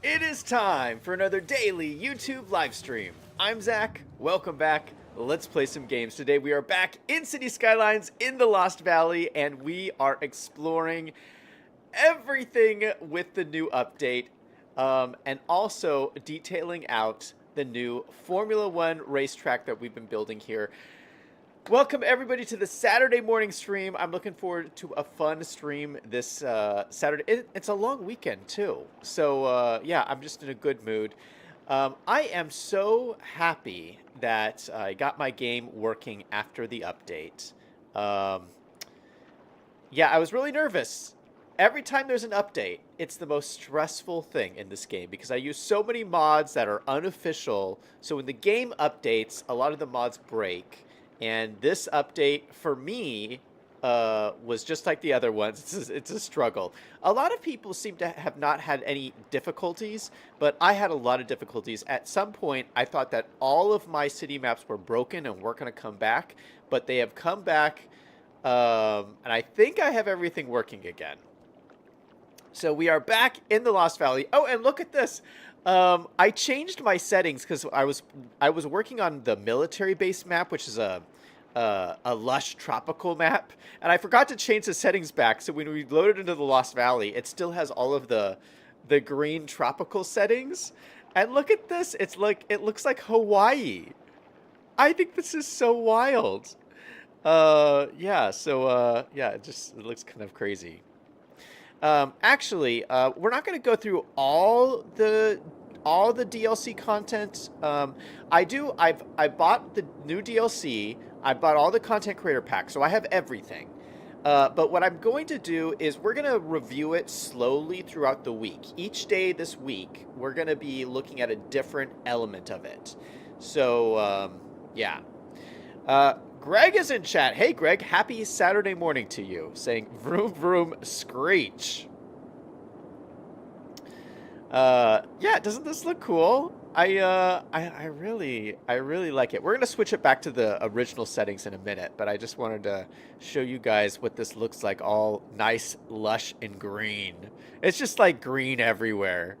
It is time for another daily YouTube live stream. I'm Zach. Welcome back. Let's play some games. Today we are back in City Skylines in the Lost Valley, and we are exploring everything with the new update, and also detailing out the new Formula One racetrack that we've been building here. Welcome everybody to the Saturday morning stream. I'm looking forward to a fun stream this Saturday. It's a long weekend too, so yeah, I'm just in a good mood. I am so happy that I got my game working after the update. Yeah, I was really nervous. Every time there's an update, it's the most stressful thing in this game because I use so many mods that are unofficial. So when the game updates, a lot of the mods break. And this update, for me, was just like the other ones. It's a struggle. A lot of people seem to have not had any difficulties, but I had a lot of difficulties. At some point, I thought that all of my city maps were broken and weren't going to come back, but they have come back, and I think I have everything working again. So we are back in the Lost Valley. Oh, and look at this. I changed my settings because I was working on the military base map, which is a lush tropical map, and I forgot to change the settings back. So when we loaded into the Lost Valley, it still has all of the green tropical settings. And look at this. It looks like Hawaii. I think this is so wild. Yeah. So yeah, it looks kind of crazy. Actually, we're not going to go through all the DLC content. I bought the new DLC. I bought all the content creator packs, so I have everything. But what I'm going to do is we're going to review it slowly throughout the week. Each day this week, we're going to be looking at a different element of it. So, yeah. Greg is in chat. Hey, Greg, happy Saturday morning to you. Saying vroom vroom screech. Yeah, doesn't this look cool? I really like it. We're gonna switch it back to the original settings in a minute, but I just wanted to show you guys what this looks like, all nice, lush, and green. It's just like green everywhere.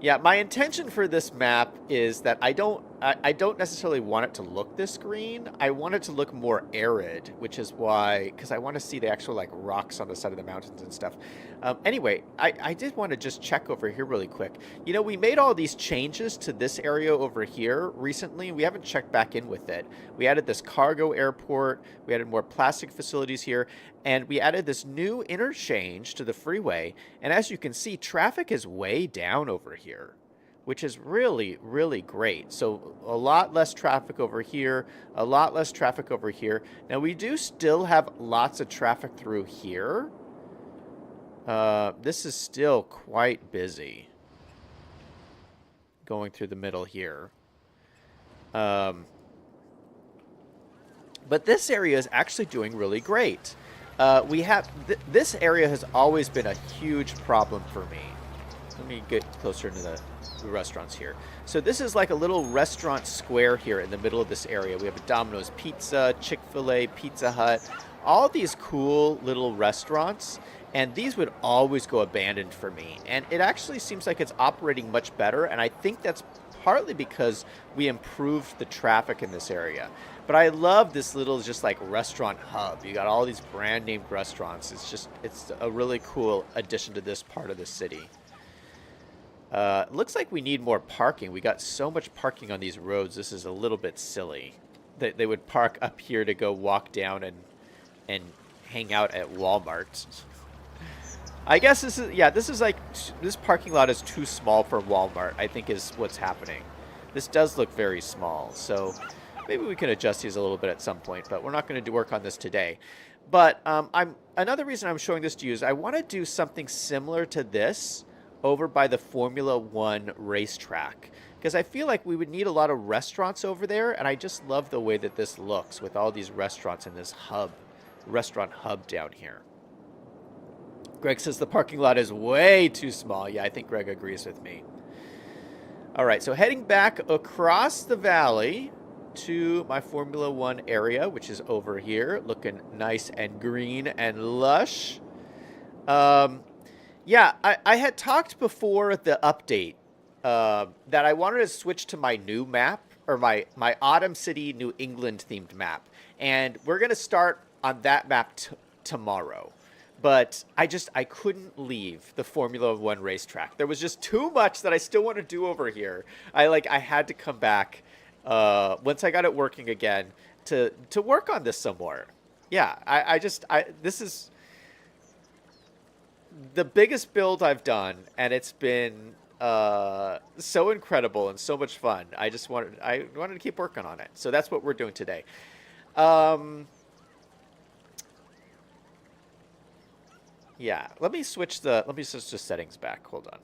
Yeah, my intention for this map is that I don't necessarily want it to look this green. I want it to look more arid, which is why, because I want to see the actual like rocks on the side of the mountains and stuff. Anyway, I did want to just check over here really quick. You know, we made all these changes to this area over here recently. We haven't checked back in with it. We added this cargo airport. We added more plastic facilities here. And we added this new interchange to the freeway. And as you can see, traffic is way down over here, which is really, really great. So a lot less traffic over here, a lot less traffic over here. Now, we do still have lots of traffic through here. This is still quite busy going through the middle here. But this area is actually doing really great. We have this area has always been a huge problem for me. Let me get closer into the restaurants here. So this is like a little restaurant square here in the middle of this area. We have a Domino's Pizza, Chick-fil-A, Pizza Hut, all these cool little restaurants, and these would always go abandoned for me. And it actually seems like it's operating much better, and I think that's partly because we improved the traffic in this area. But I love this little just like restaurant hub. You got all these brand named restaurants. It's a really cool addition to this part of the city. Looks like we need more parking. We got so much parking on these roads. This is a little bit silly. They would park up here to go walk down and hang out at Walmart. I guess this is like, this parking lot is too small for Walmart, I think is what's happening. This does look very small, so maybe we can adjust these a little bit at some point, but we're not going to work on this today. But another reason I'm showing this to you is I want to do something similar to this over by the Formula One racetrack, because I feel like we would need a lot of restaurants over there, and I just love the way that this looks with all these restaurants in this restaurant hub down here. Greg says the parking lot is way too small. Yeah, I think Greg agrees with me. All right, so heading back across the valley to my Formula One area, which is over here, looking nice and green and lush. Yeah, I had talked before the update that I wanted to switch to my new map, or my Autumn City, New England themed map. And we're going to start on that map tomorrow. But I couldn't leave the Formula One racetrack. There was just too much that I still want to do over here. I had to come back once I got it working again to work on this some more. Yeah, this is the biggest build I've done, and it's been so incredible and so much fun. I wanted to keep working on it, so that's what we're doing today. Um, yeah, let me switch the settings back. Hold on.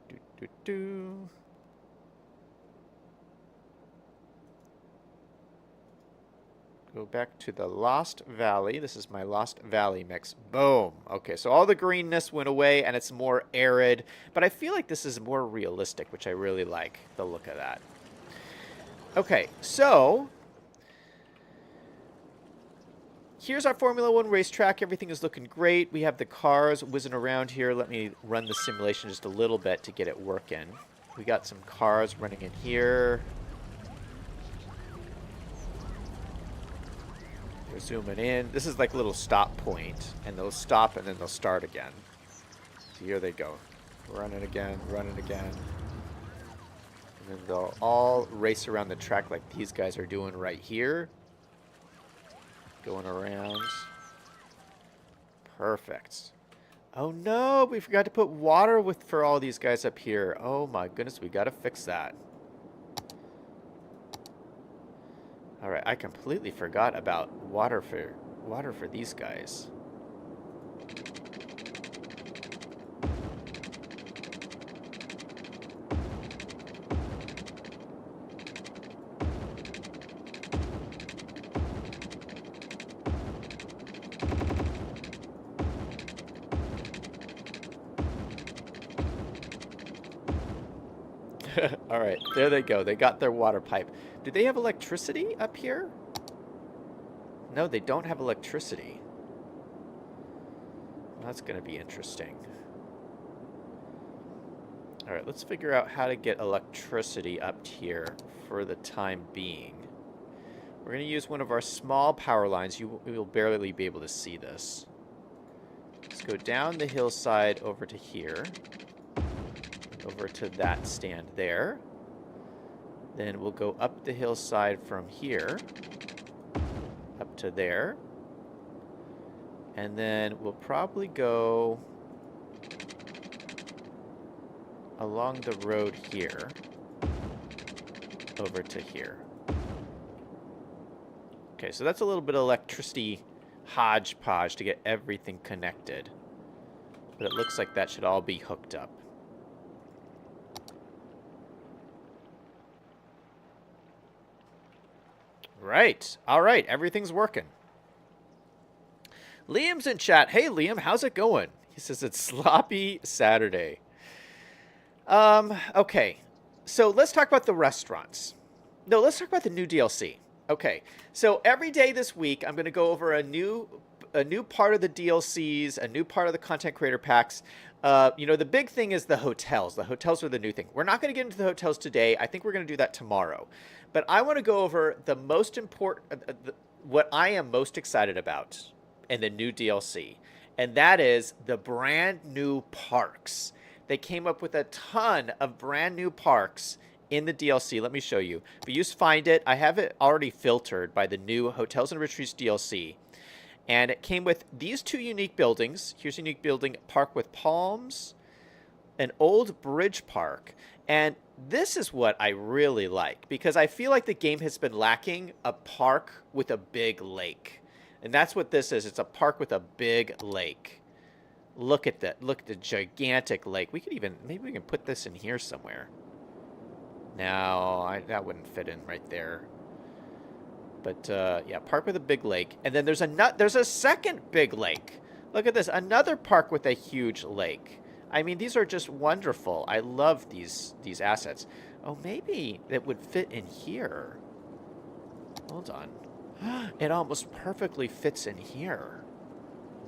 Do, do, do. Go back to the Lost Valley. This is my Lost Valley mix. Boom. Okay, so all the greenness went away and it's more arid, but I feel like this is more realistic, which I really like the look of that. Okay, so here's our Formula One racetrack. Everything is looking great. We have the cars whizzing around here. Let me run the simulation just a little bit to get it working. We got some cars running in here. They're zooming in. This is like a little stop point, and they'll stop and then they'll start again. So here they go. Running again, running again. And then they'll all race around the track like these guys are doing right here. Going around. Perfect. Oh no, we forgot to put water for all these guys up here. Oh my goodness, we gotta fix that. All right, I completely forgot about water for these guys. All right, there they go. They got their water pipe. Do they have electricity up here? No, they don't have electricity. That's going to be interesting. All right, let's figure out how to get electricity up here for the time being. We're going to use one of our small power lines. You will barely be able to see this. Let's go down the hillside over to here. Over to that stand there. Then we'll go up the hillside from here. Up to there. And then we'll probably go along the road here. Over to here. Okay, so that's a little bit of electricity hodgepodge to get everything connected. But it looks like that should all be hooked up. Right. All right. Everything's working. Liam's in chat. Hey, Liam, how's it going? He says it's sloppy Saturday. Okay. So let's talk about the restaurants. No, let's talk about the new DLC. Okay. So every day this week, I'm going to go over a new part of the DLCs, a new part of the content creator packs. The big thing is the hotels. The hotels are the new thing. We're not going to get into the hotels today. I think we're going to do that tomorrow. But I want to go over the most important, what I am most excited about in the new DLC. And that is the brand new parks. They came up with a ton of brand new parks in the DLC. Let me show you. If you just find it, I have it already filtered by the new Hotels and Retreats DLC. And it came with these two unique buildings. Here's a unique building, Park with Palms, an old bridge park. And this is what I really like, because I feel like the game has been lacking a park with a big lake. And that's what this is. It's a park with a big lake. Look at that. Look at the gigantic lake. Maybe we can put this in here somewhere. No, that wouldn't fit in right there. But yeah, park with a big lake. And then there's a second big lake. Look at this. Another park with a huge lake. I mean, these are just wonderful. I love these assets. Oh, maybe it would fit in here. Hold on. It almost perfectly fits in here.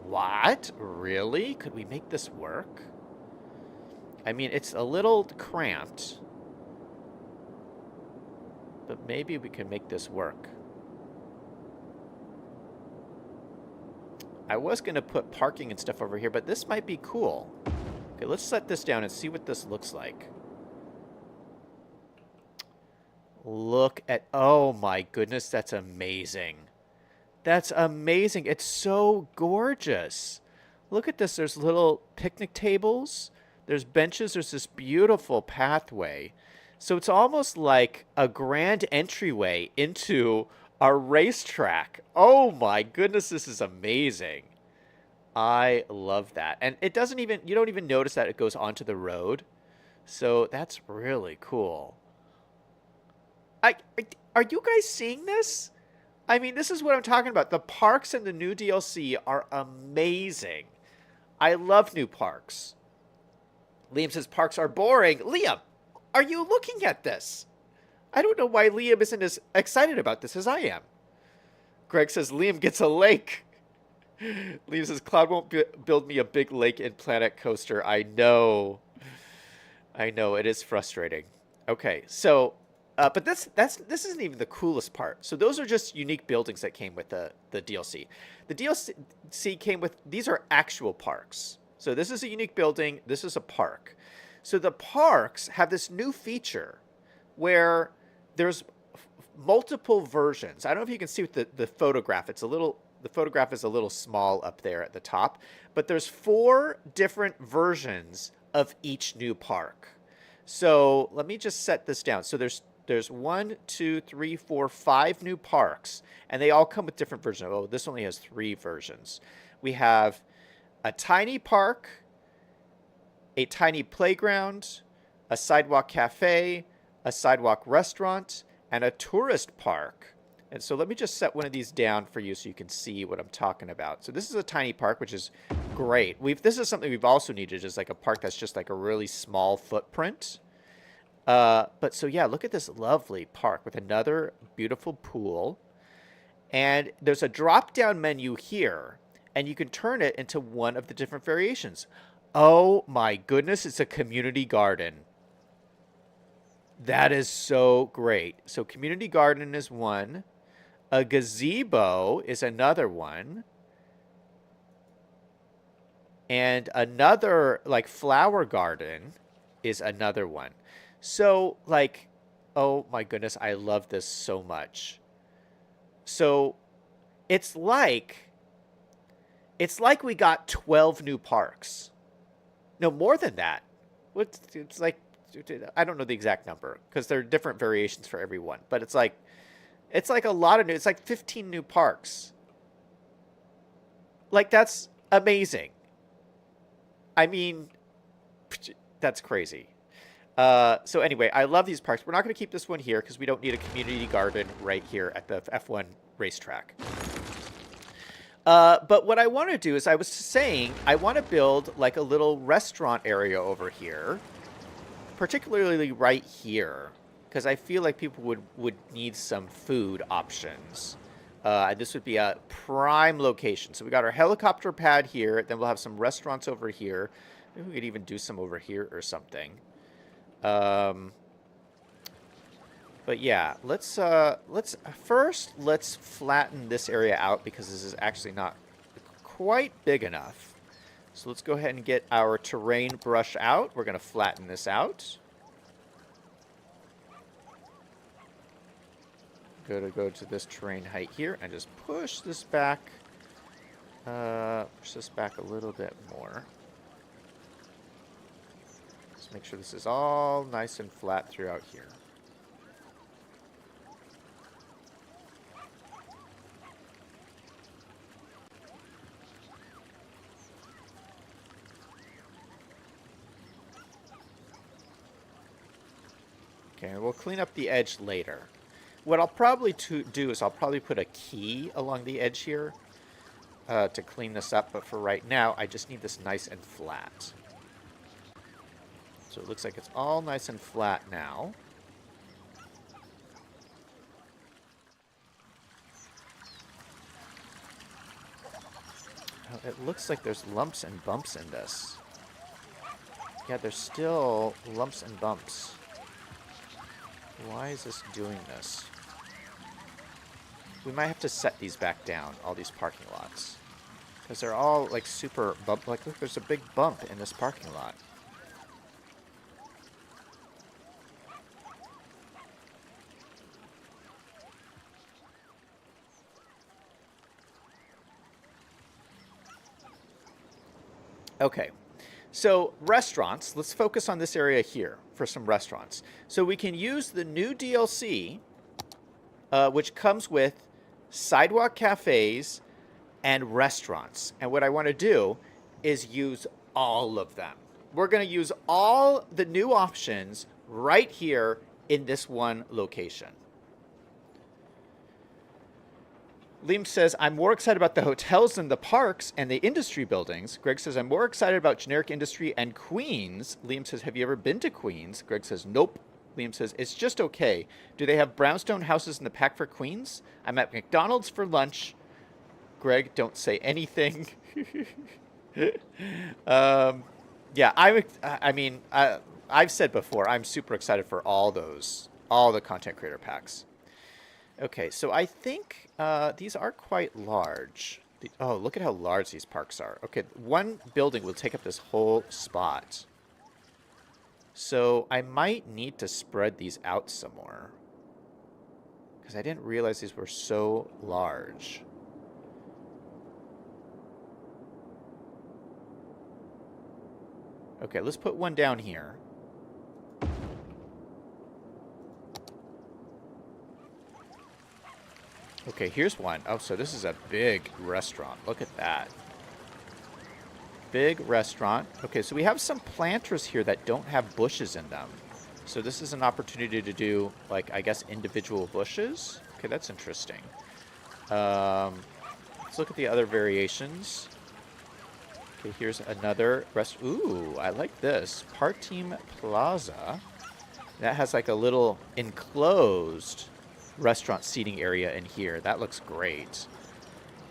What? Really? Could we make this work? I mean, it's a little cramped. But maybe we can make this work. I was going to put parking and stuff over here, but this might be cool. Okay, let's set this down and see what this looks like. Look at... Oh my goodness, that's amazing. That's amazing. It's so gorgeous. Look at this. There's little picnic tables. There's benches. There's this beautiful pathway. So it's almost like a grand entryway into a racetrack. Oh my goodness, this is amazing. I love that. And it doesn't even, you don't even notice that it goes onto the road. So that's really cool. Are you guys seeing this? I mean, this is what I'm talking about. The parks in the new DLC are amazing. I love new parks. Liam says parks are boring. Liam, are you looking at this? I don't know why Liam isn't as excited about this as I am. Greg says Liam gets a lake. Liam says Cloud won't build me a big lake in Planet Coaster. I know. I know. It is frustrating. Okay, so... but this isn't even the coolest part. So those are just unique buildings that came with the DLC. The DLC came with... These are actual parks. So this is a unique building. This is a park. So the parks have this new feature where there's multiple versions. I don't know if you can see with the photograph. It's a little... The photograph is a little small up there at the top. But there's 4 different versions of each new park. So let me just set this down. So there's 1, 2, 3, 4, 5 new parks, and they all come with different versions. Oh, this only has 3 versions. We have a tiny park, a tiny playground, a sidewalk cafe, a sidewalk restaurant, and a tourist park. And so let me just set one of these down for you so you can see what I'm talking about. So this is a tiny park, which is great. This is something we've also needed, is like a park that's just like a really small footprint. But so yeah, look at this lovely park with another beautiful pool. And there's a drop-down menu here, and you can turn it into one of the different variations. Oh my goodness, it's a community garden. That is so great. So community garden is one. A gazebo is another one. And another, like, flower garden is another one. So, like, oh my goodness, I love this so much. So, it's like we got 12 new parks. No, more than that. It's like, I don't know the exact number, because there are different variations for every one. But it's like a lot of new, it's like 15 new parks. Like, that's amazing. I mean, that's crazy. So anyway, I love these parks. We're not going to keep this one here because we don't need a community garden right here at the F1 racetrack. But what I want to do is, I was saying, I want to build like a little restaurant area over here, particularly right here, because I feel like people would need some food options. This would be a prime location. So we got our helicopter pad here. Then we'll have some restaurants over here. Maybe we could even do some over here or something. But yeah, let's flatten this area out because this is actually not quite big enough. So let's go ahead and get our terrain brush out. We're going to flatten this out. Go to this terrain height here and just push this back. Push this back a little bit more. Just make sure this is all nice and flat throughout here. Okay, we'll clean up the edge later. What I'll probably do is I'll probably put a key along the edge here to clean this up. But for right now, I just need this nice and flat. So it looks like it's all nice and flat now. Oh, it looks like there's lumps and bumps in this. Yeah, there's still lumps and bumps. Why is this doing this? We might have to set these back down, all these parking lots. Because they're all, like, super bump. Like, look, there's a big bump in this parking lot. Okay. So, restaurants. Let's focus on this area here for some restaurants. So, we can use the new DLC, which comes with sidewalk cafes and restaurants. And what I want to do is use all of them. We're going to use all the new options right here in this one location. Liam says, I'm more excited about the hotels than the parks and the industry buildings. Greg says, I'm more excited about generic industry and Queens. Liam says, have you ever been to Queens? Greg says, nope. Liam says, it's just okay. Do they have brownstone houses in the pack for Queens? I'm at McDonald's for lunch. Greg, don't say anything. Yeah, I've said before, I'm super excited for all the content creator packs. Okay, so I think these are quite large. Oh, look at how large these parks are. Okay, one building will take up this whole spot. So I might need to spread these out some more. Because I didn't realize these were so large. Okay, let's put one down here. Okay, here's one. Oh, so this is a big restaurant. Look at that. Big restaurant. Okay, so we have some planters here that don't have bushes in them. So this is an opportunity to do, like, I guess, individual bushes. Okay, that's interesting. Let's look at the other variations. Okay, here's another Ooh, I like this. Parteam Plaza. That has, like, a little enclosed restaurant seating area in here. That looks great.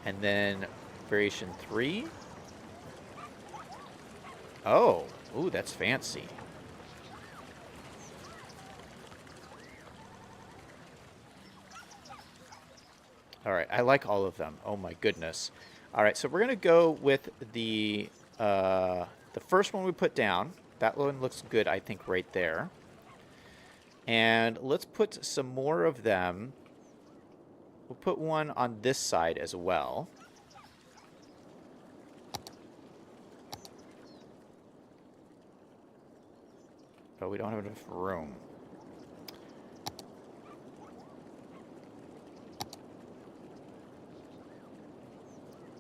And then variation 3. Oh, ooh, that's fancy. All right, I like all of them. Oh my goodness. All right, so we're gonna go with the first one we put down. That one looks good, I think, right there. And let's put some more of them. We'll put one on this side as well. Oh, we don't have enough room.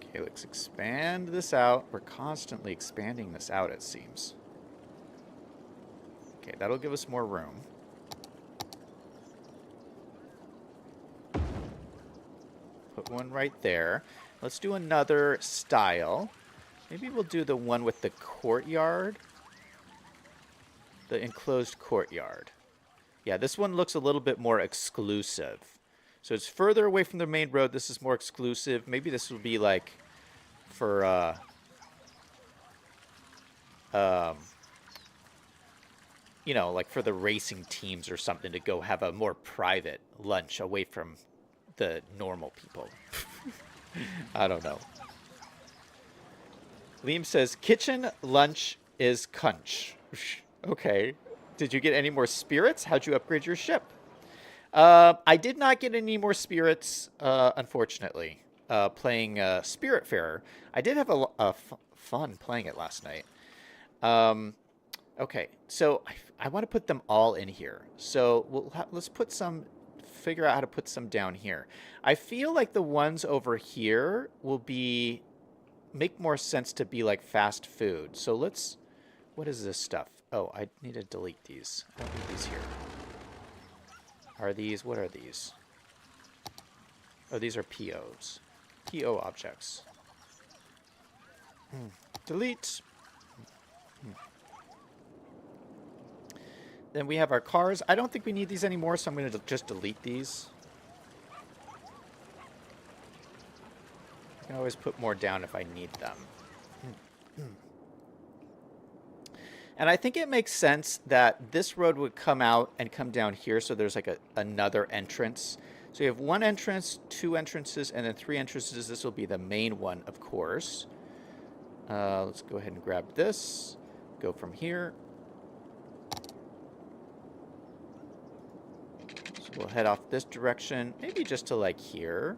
Okay, let's expand this out. We're constantly expanding this out, it seems. Okay, that'll give us more room. Put one right there. Let's do another style. Maybe we'll do the one with the courtyard. The enclosed courtyard. Yeah, this one looks a little bit more exclusive. So it's further away from the main road. This is more exclusive. Maybe this will be like for you know, like for the racing teams or something to go have a more private lunch away from the normal people. I don't know. Liam says, kitchen lunch is cunch. Okay. Did you get any more spirits? How'd you upgrade your ship? I did not get any more spirits, unfortunately, playing Spiritfarer. I did have fun playing it last night. Okay, so I want to put them all in here. So let's put some, figure out how to put some down here. I feel like the ones over here will make more sense to be like fast food. So let's, what is this stuff? Oh, I need to delete these. I don't need these here. Are these, what are these? Oh, these are POs. PO objects. Delete. Then we have our cars. I don't think we need these anymore, so I'm going to just delete these. I can always put more down if I need them. And I think it makes sense that this road would come out and come down here, so there's like another entrance. So you have one entrance, two entrances, and then three entrances. This will be the main one, of course. Let's go ahead and grab this. Go from here. So we'll head off this direction, maybe just to like here.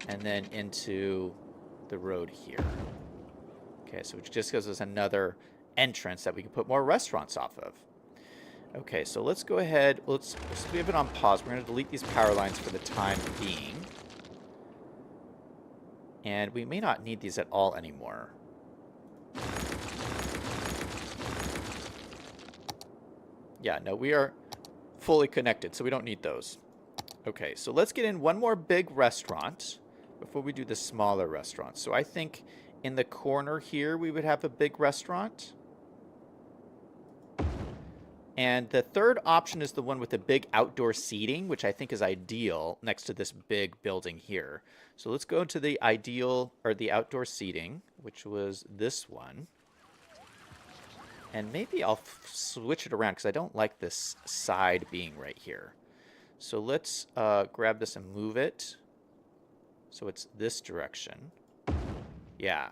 And then into the road here. Okay, so it just gives us another entrance that we can put more restaurants off of. Okay, so let's go ahead. Let's leave it on pause. We're going to delete these power lines for the time being. And we may not need these at all anymore. Yeah, no, we are fully connected, so we don't need those. Okay, so let's get in one more big restaurant before we do the smaller restaurants. So I think in the corner here, we would have a big restaurant. And the third option is the one with the big outdoor seating, which I think is ideal next to this big building here. So let's go to the ideal, or the outdoor seating, which was this one. And maybe I'll switch it around because I don't like this side being right here. So let's grab this and move it. So it's this direction. Yeah,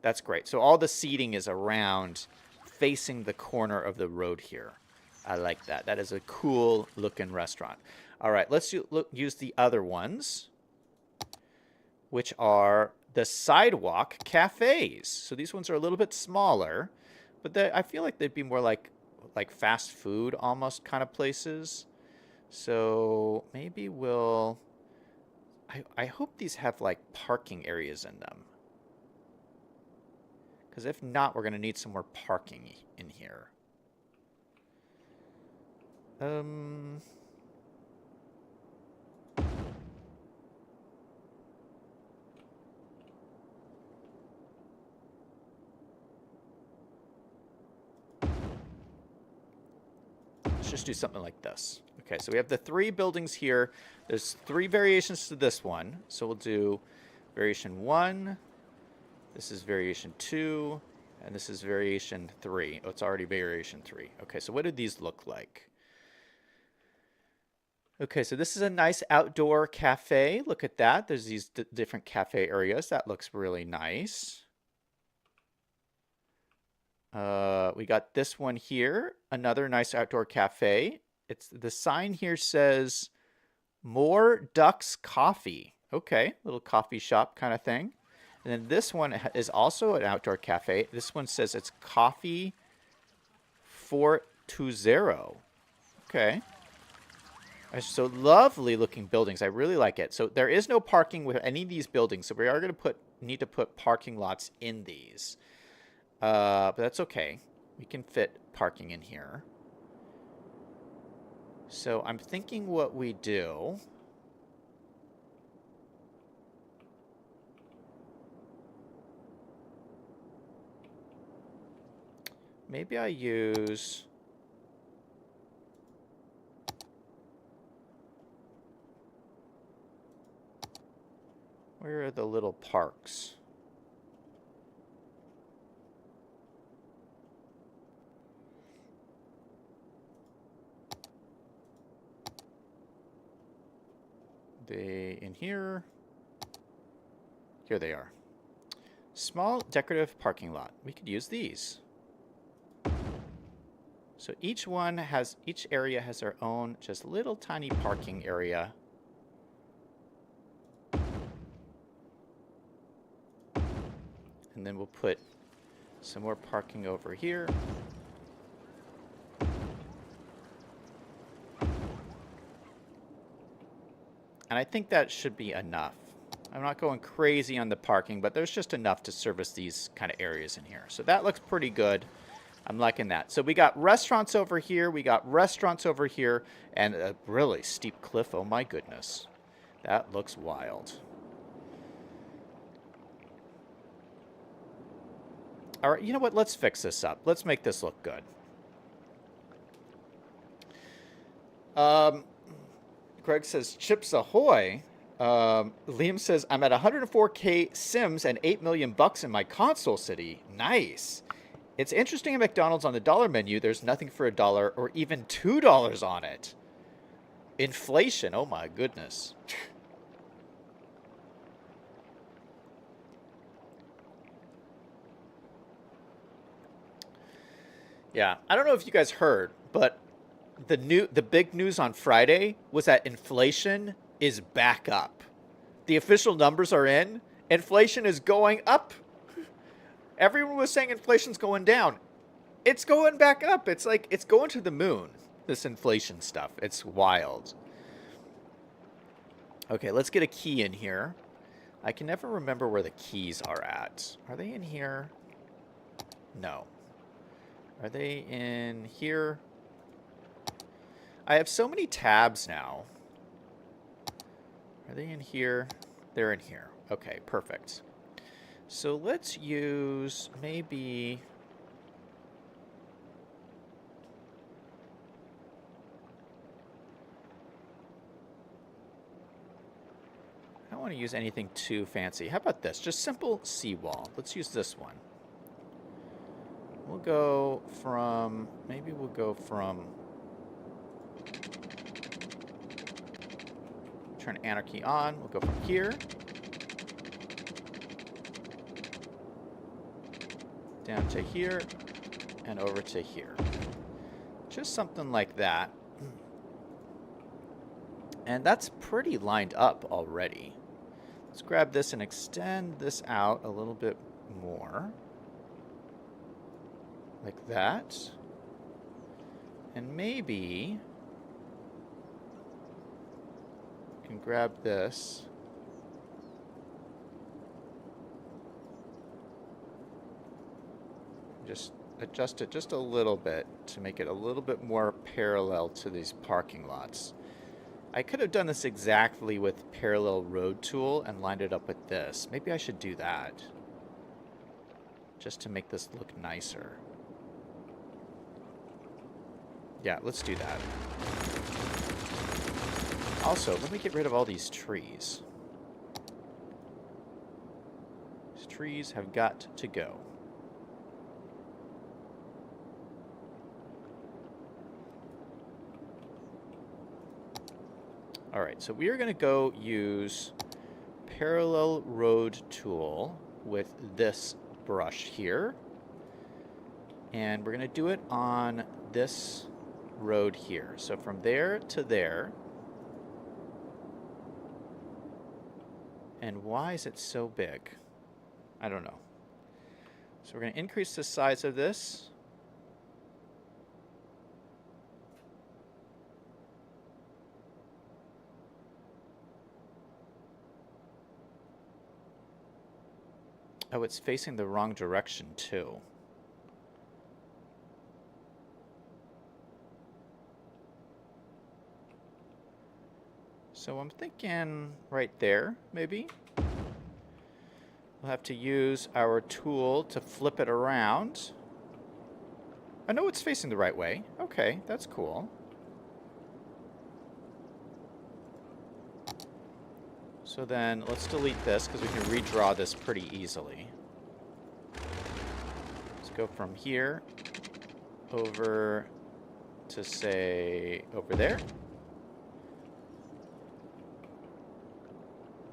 that's great. So all the seating is around facing the corner of the road here. I like that. That is a cool looking restaurant. All right, let's use the other ones, which are the sidewalk cafes. So these ones are a little bit smaller, but I feel like they'd be more like fast food almost kind of places. So maybe we'll... I hope these have like parking areas in them. Because if not, we're going to need some more parking in here. Let's just do something like this. Okay, so we have the three buildings here. There's three variations to this one. So we'll do variation 1. This is variation 2. And this is variation 3. Oh, it's already variation 3. Okay, so what do these look like? Okay, so this is a nice outdoor cafe. Look at that. There's these different cafe areas. That looks really nice. We got this one here. Another nice outdoor cafe. The sign here says More Ducks Coffee. Okay, little coffee shop kind of thing. And then this one is also an outdoor cafe. This one says it's Coffee 420. Okay. So lovely looking buildings. I really like it. So there is no parking with any of these buildings. So we are going to need to put parking lots in these. But that's okay. We can fit parking in here. So I'm thinking what we do... Maybe I use... Where are the little parks? They in here? Here they are. Small decorative parking lot. We could use these. So each area has their own just little tiny parking area. And then we'll put some more parking over here. And I think that should be enough. I'm not going crazy on the parking, but there's just enough to service these kind of areas in here. So that looks pretty good. I'm liking that. So we got restaurants over here. We got restaurants over here. And a really steep cliff. Oh, my goodness. That looks wild. All right, you know what? Let's fix this up. Let's make this look good. Greg says, Chips Ahoy. Liam says, I'm at 104K Sims and 8 million bucks in my console city. Nice. It's interesting at McDonald's on the dollar menu, there's nothing for $1 or even $2 on it. Inflation, oh my goodness. Yeah, I don't know if you guys heard, but the big news on Friday was that inflation is back up. The official numbers are in. Inflation is going up. Everyone was saying inflation's going down. It's going back up. It's like it's going to the moon. This inflation stuff. It's wild. Okay, let's get a key in here. I can never remember where the keys are at. Are they in here? No. Are they in here? I have so many tabs now. Are they in here? They're in here. Okay, perfect. So let's use maybe... I don't want to use anything too fancy. How about this? Just simple seawall. Let's use this one. We'll go from... Maybe we'll go from... Turn anarchy on. We'll go from here. Down to here. And over to here. Just something like that. And that's pretty lined up already. Let's grab this and extend this out a little bit more. Like that. And maybe I can grab this. Just adjust it just a little bit to make it a little bit more parallel to these parking lots. I could have done this exactly with parallel road tool and lined it up with this. Maybe I should do that. Just to make this look nicer. Yeah, let's do that. Also, let me get rid of all these trees. These trees have got to go. All right, so we are going to go use parallel road tool with this brush here. And we're going to do it on this road here. So from there to there. And why is it so big? I don't know. So we're going to increase the size of this. Oh, it's facing the wrong direction too. So I'm thinking right there, maybe. We'll have to use our tool to flip it around. I know it's facing the right way. Okay, that's cool. So then let's delete this because we can redraw this pretty easily. Let's go from here over to, say, over there.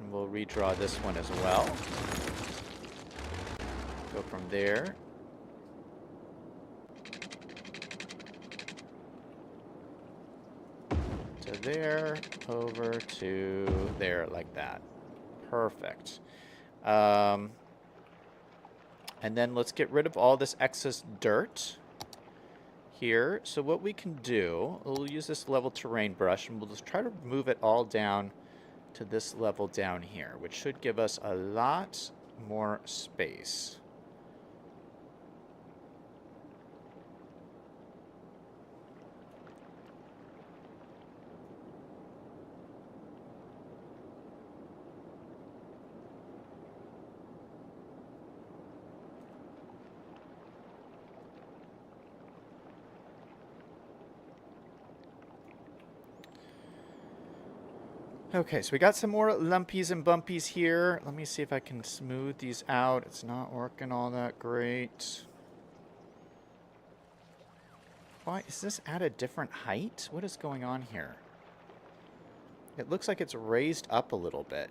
And we'll redraw this one as well. Go from there. To there, over to there, like that. Perfect. And then let's get rid of all this excess dirt here. So what we can do, we'll use this level terrain brush, and we'll just try to move it all down to this level down here, which should give us a lot more space. Okay, so we got some more lumpies and bumpies here. Let me see if I can smooth these out. It's not working all that great. Why is this at a different height? What is going on here? It looks like it's raised up a little bit.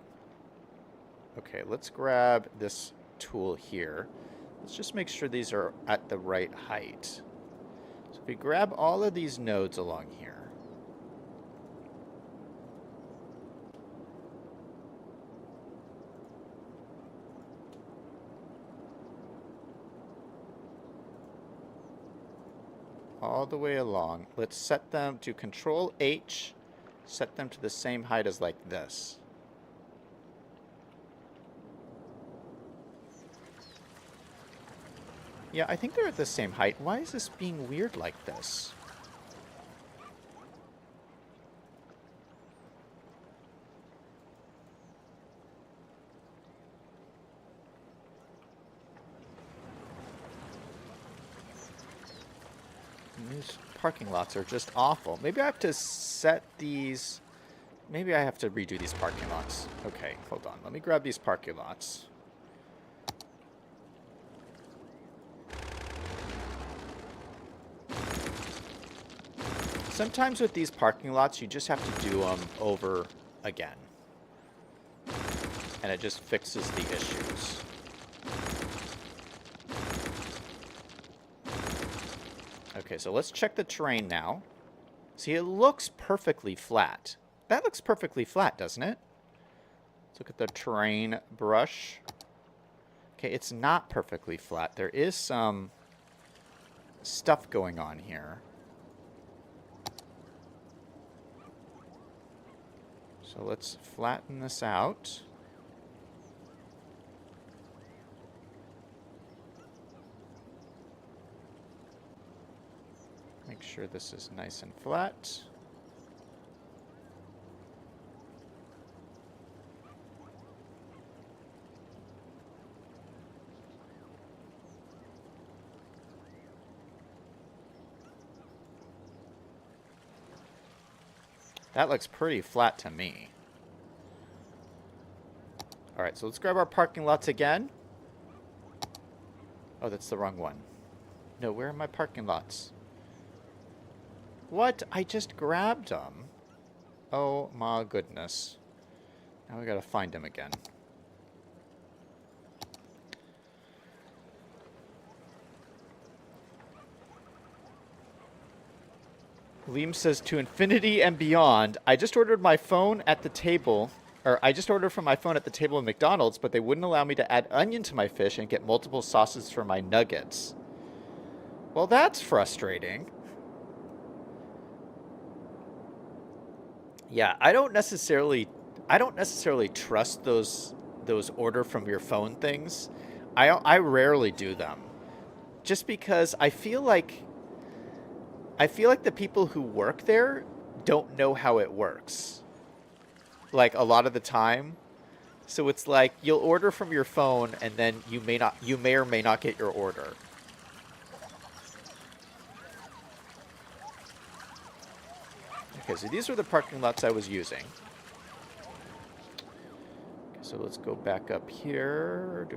Okay, let's grab this tool here. Let's just make sure these are at the right height. So if we grab all of these nodes along here. All the way along. Let's set them to Control H. Set them to the same height as like this. Yeah, I think they're at the same height. Why is this being weird like this? These parking lots are just awful. Maybe I have to set these... Maybe I have to redo these parking lots. Okay, hold on. Let me grab these parking lots. Sometimes with these parking lots, you just have to do them over again. And it just fixes the issues. Okay, so let's check the terrain now. See, it looks perfectly flat. That looks perfectly flat, doesn't it? Let's look at the terrain brush. Okay, it's not perfectly flat. There is some stuff going on here. So let's flatten this out. Make sure this is nice and flat. That looks pretty flat to me. Alright, so let's grab our parking lots again. Oh, that's the wrong one. No, where are my parking lots? What? I just grabbed them. Oh my goodness. Now we gotta find them again. Liam says, to infinity and beyond. I just ordered my phone at the table, or I just ordered from my phone at the table at McDonald's, but they wouldn't allow me to add onion to my fish and get multiple sauces for my nuggets. Well, that's frustrating. Yeah, I don't necessarily trust those order from your phone things. I rarely do them. Just because I feel like the people who work there don't know how it works. Like a lot of the time. So it's like you'll order from your phone and then you may or may not get your order. Okay, so these are the parking lots I was using. Okay, so let's go back up here.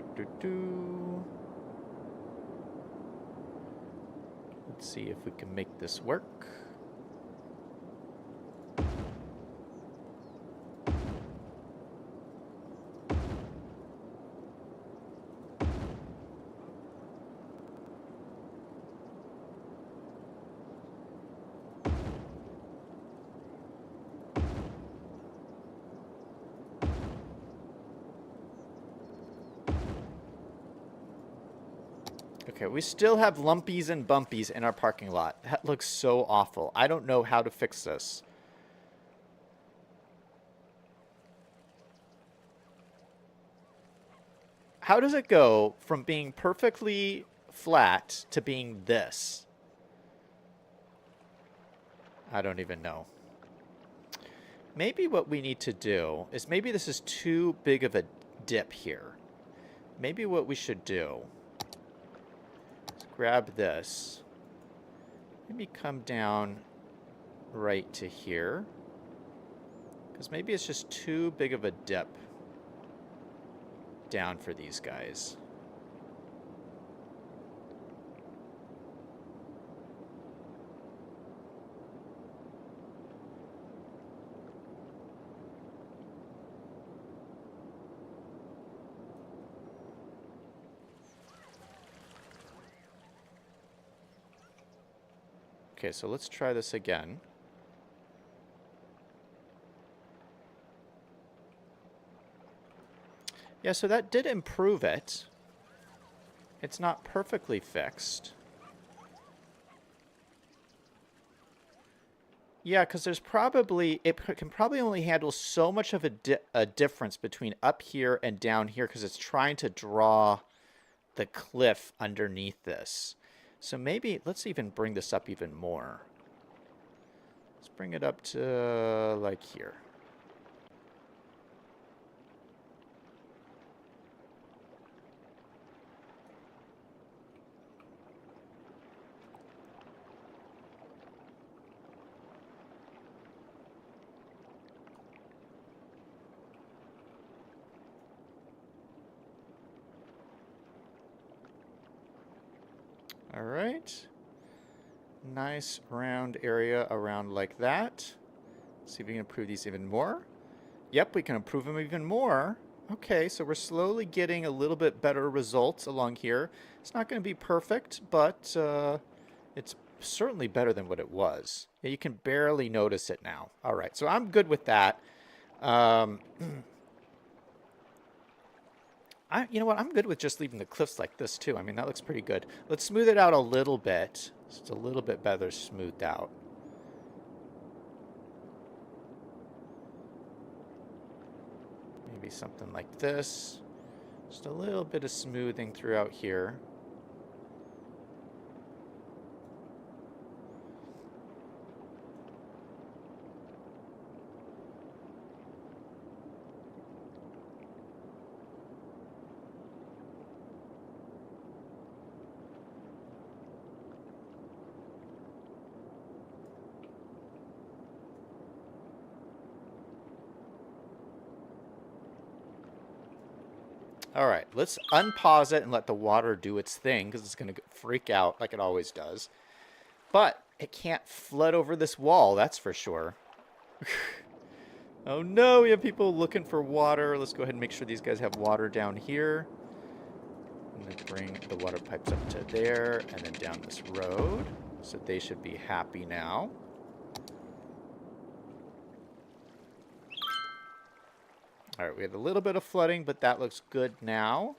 Let's see if we can make this work. Okay, we still have lumpies and bumpies in our parking lot. That looks so awful. I don't know how to fix this. How does it go from being perfectly flat to being this? I don't even know. Maybe what we need to do is, maybe this is too big of a dip here. Maybe what we should do, grab this, maybe come down right to here, Because maybe it's just too big of a dip down for these guys. Okay, so let's try this again. Yeah, so that did improve it. It's not perfectly fixed. Yeah, because there's probably, can probably only handle so much of a difference between up here and down here because it's trying to draw the cliff underneath this. So maybe, let's even bring this up even more. Let's bring it up to like here. All right. Nice round area around like that. Let's see if we can improve these even more. Yep, we can improve them even more. Okay, so we're slowly getting a little bit better results along here. It's not going to be perfect, but it's certainly better than what it was. Yeah, you can barely notice it now. All right, so I'm good with that. You know what? I'm good with just leaving the cliffs like this, too. I mean, that looks pretty good. Let's smooth it out a little bit. So it's a little bit better smoothed out. Maybe something like this. Just a little bit of smoothing throughout here. All right, let's unpause it and let the water do its thing because it's going to freak out like it always does. But it can't flood over this wall, that's for sure. Oh no, we have people looking for water. Let's go ahead and make sure these guys have water down here. I'm going to bring the water pipes up to there and then down this road. So they should be happy now. All right, we have a little bit of flooding, but that looks good now.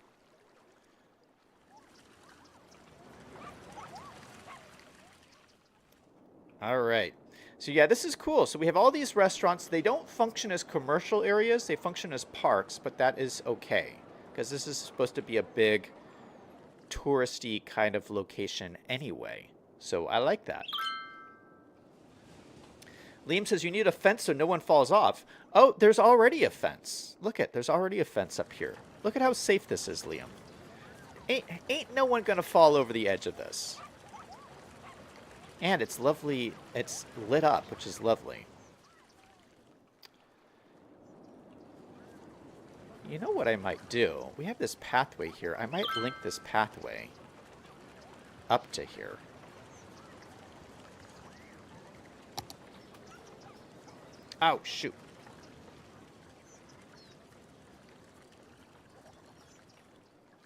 All right. So yeah, this is cool. So we have all these restaurants. They don't function as commercial areas. They function as parks, but that is okay because this is supposed to be a big touristy kind of location anyway. So I like that. Liam says you need a fence so no one falls off. Oh, there's already a fence. Look at, there's already a fence up here. Look at how safe this is, Liam. Ain't no one gonna fall over the edge of this. And it's lovely, it's lit up, which is lovely. You know what I might do? We have this pathway here. I might link this pathway up to here. Oh, shoot.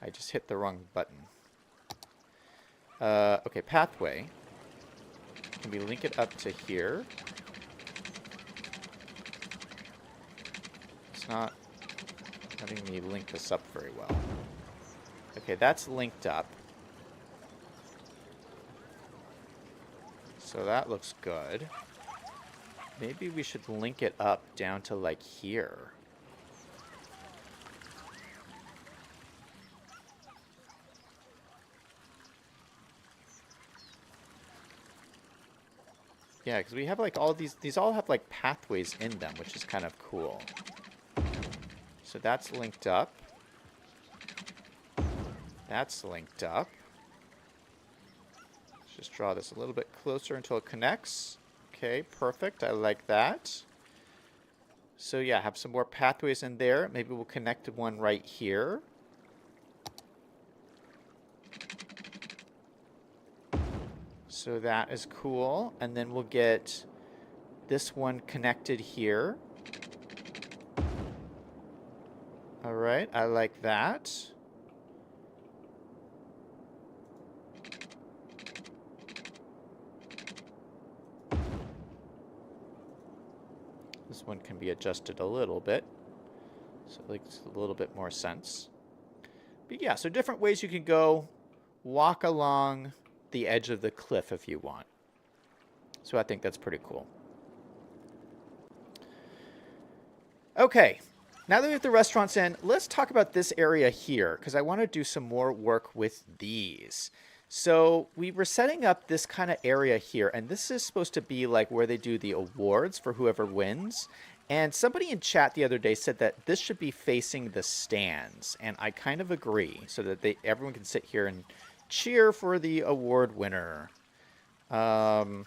I just hit the wrong button. Okay, pathway. Can we link it up to here? It's not letting me link this up very well. Okay, that's linked up. So that looks good. Maybe we should link it up down to like here. Yeah, because we have like all these all have like pathways in them, which is kind of cool. So that's linked up. That's linked up. Let's just draw this a little bit closer until it connects. Okay, perfect. I like that. So yeah, have some more pathways in there. Maybe we'll connect one right here. So that is cool. And then we'll get this one connected here. All right, I like that. This one can be adjusted a little bit, so it makes a little bit more sense. But yeah, so different ways you can go. Walk along the edge of the cliff if you want. So I think that's pretty cool. Okay, now that we have the restaurants in, let's talk about this area here, because I want to do some more work with these. So we were setting up this kind of area here, and this is supposed to be like where they do the awards for whoever wins. And somebody in chat the other day said that this should be facing the stands, and I kind of agree, so that everyone can sit here and cheer for the award winner. So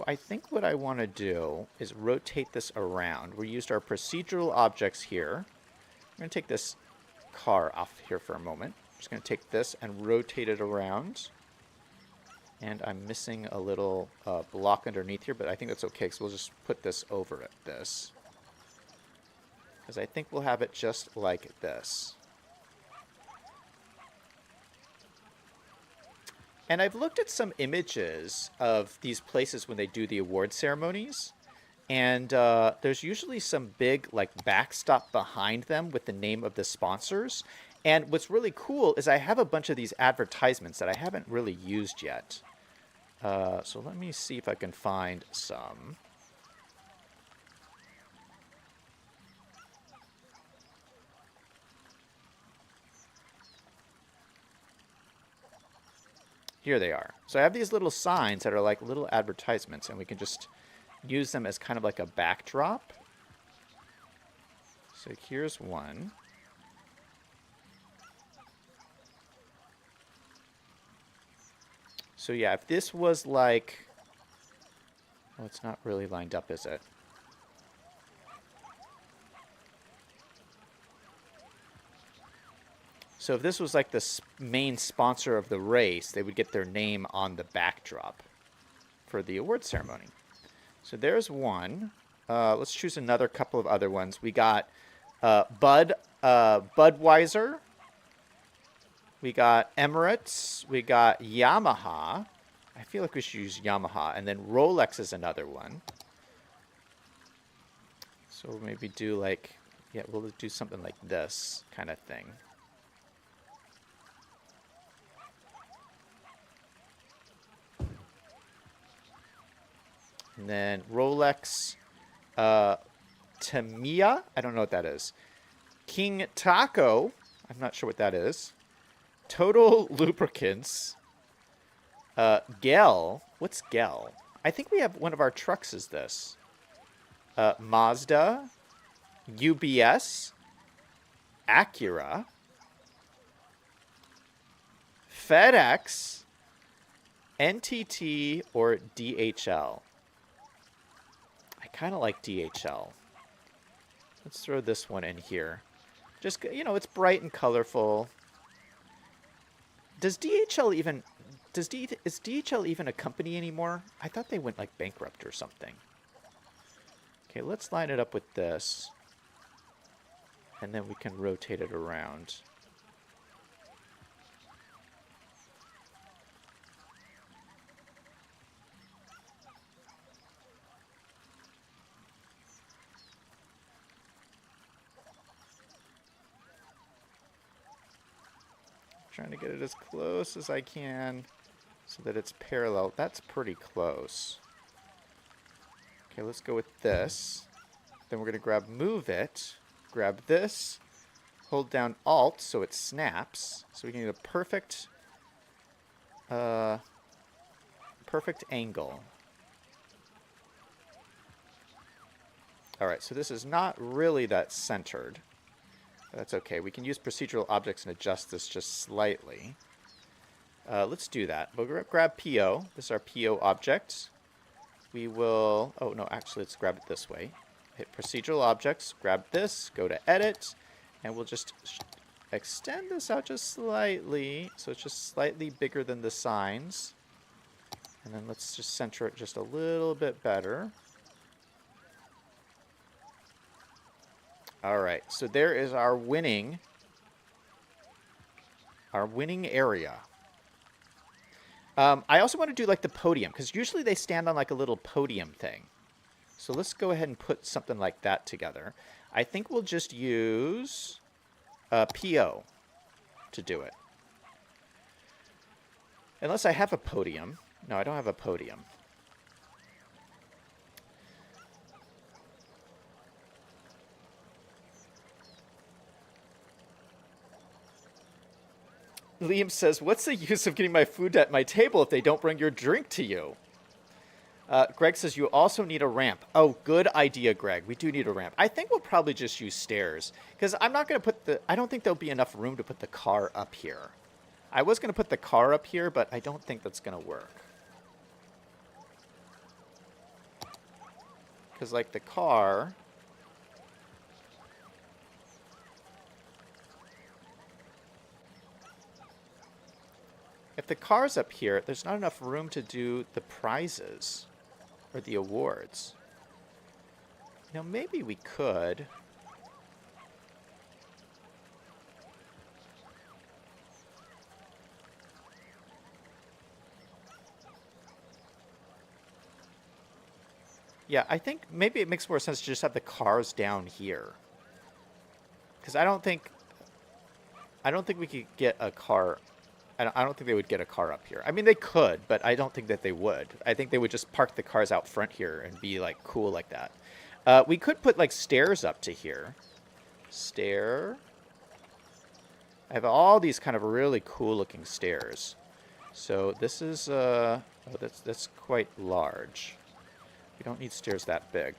I think what I want to do is rotate this around. We used our procedural objects here. I'm going to take this car off here for a moment. I'm just going to take this and rotate it around. And I'm missing a little block underneath here, but I think that's okay, because we'll just put this over at this. Because I think we'll have it just like this. And I've looked at some images of these places when they do the award ceremonies. And there's usually some big like backstop behind them with the name of the sponsors. And what's really cool is I have a bunch of these advertisements that I haven't really used yet. So let me see if I can find some. Here they are. So I have these little signs that are like little advertisements, and we can just use them as kind of like a backdrop. So here's one. So yeah, if this was like... Oh, it's not really lined up, is it? So if this was like the main sponsor of the race, they would get their name on the backdrop for the award ceremony. So there's one. Let's choose another couple of other ones. We got Budweiser. We got Emirates. We got Yamaha. I feel like we should use Yamaha. And then Rolex is another one. So we'll maybe do like, yeah, we'll do something like this kind of thing. And then Rolex, Tamiya, I don't know what that is. King Taco, I'm not sure what that is. Total Lubricants. Gel, what's Gel? I think we have one of our trucks is this. Mazda, UBS, Acura, FedEx, NTT, or DHL. I kind of like DHL. Let's throw this one in here. Just, you know, it's bright and colorful. Does DHL even... is DHL even a company anymore? I thought they went, like, bankrupt or something. Okay, let's line it up with this. And then we can rotate it around. Trying to get it as close as I can so that it's parallel. That's pretty close. Okay, let's go with this. Then we're going to move it, grab this, hold down Alt so it snaps. So we can get a perfect angle. All right, so this is not really that centered. That's okay. We can use procedural objects and adjust this just slightly. Let's do that. We'll grab PO. This is our PO object. we will... Oh, no, actually, let's grab it this way. Hit procedural objects, grab this, go to edit, and we'll just extend this out just slightly, so it's just slightly bigger than the signs. And then let's just center it just a little bit better. All right, so there is our winning area. I also want to do like the podium, because usually they stand on like a little podium thing. So let's go ahead and put something like that together. I think we'll just use a PO to do it. Unless I have a podium. No, I don't have a podium. Liam says, what's the use of getting my food at my table if they don't bring your drink to you? Greg says, you also need a ramp. Oh, good idea, Greg. We do need a ramp. I think we'll probably just use stairs. Because I'm not going to put the... I don't think there'll be enough room to put the car up here. I was going to put the car up here, but I don't think that's going to work. Because, like, the car... If the car's up here, there's not enough room to do the prizes. Or the awards. You know, maybe we could. Yeah, I think maybe it makes more sense to just have the cars down here. Because I don't think we could get a car... I don't think they would get a car up here. I mean, they could, but I don't think that they would. I think they would just park the cars out front here and be, like, cool like that. We could put, like, stairs up to here. Stair. I have all these kind of really cool-looking stairs. So this is, oh, that's quite large. We don't need stairs that big.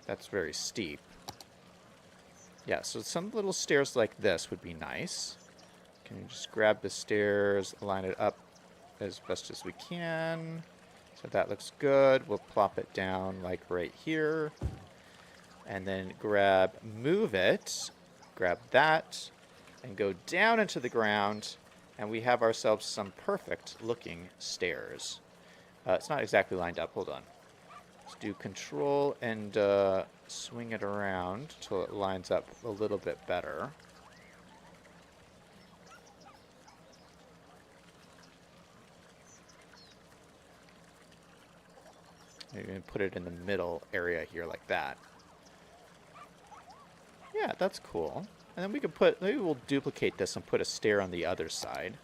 That's very steep. Yeah, so some little stairs like this would be nice. Can you just grab the stairs, line it up as best as we can. So that looks good. We'll plop it down like right here. And then move it, grab that, and go down into the ground. And we have ourselves some perfect looking stairs. It's not exactly lined up. Hold on. Let's do control and swing it around till it lines up a little bit better. Maybe put it in the middle area here like that. Yeah, that's cool. And then we could maybe we'll duplicate this and put a stair on the other side.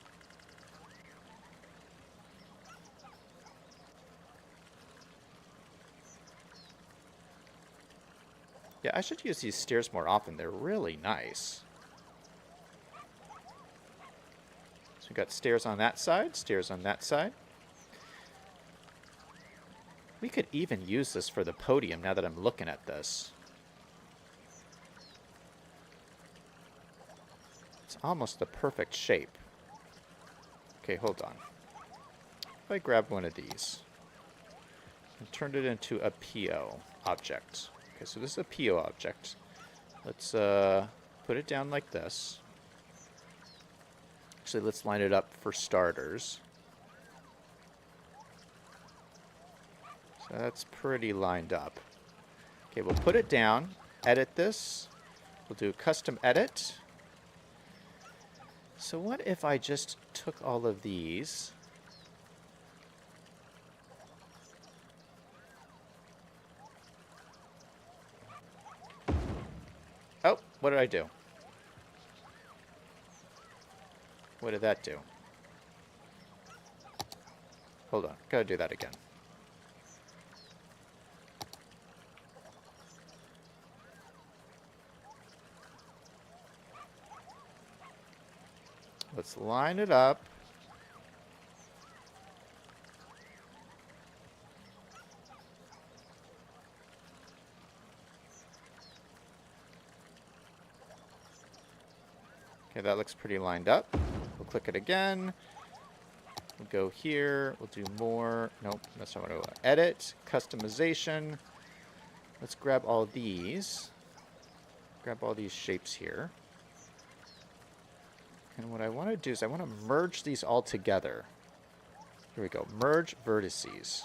Yeah, I should use these stairs more often. They're really nice. So we've got stairs on that side, stairs on that side. We could even use this for the podium now that I'm looking at this. It's almost the perfect shape. Okay, hold on. If I grab one of these and turn it into a PO object. Okay, so this is a PO object. Let's put it down like this. Actually, let's line it up for starters. So that's pretty lined up. Okay, we'll put it down, edit this. We'll do custom edit. So what if I just took all of these... Oh, what did I do? What did that do? Hold on, gotta do that again. Let's line it up. Okay, that looks pretty lined up. We'll click it again. We'll go here. We'll do more. Nope, that's not what I want. Edit, customization. Let's grab all these. Grab all these shapes here. And what I want to do is I want to merge these all together. Here we go. Merge vertices.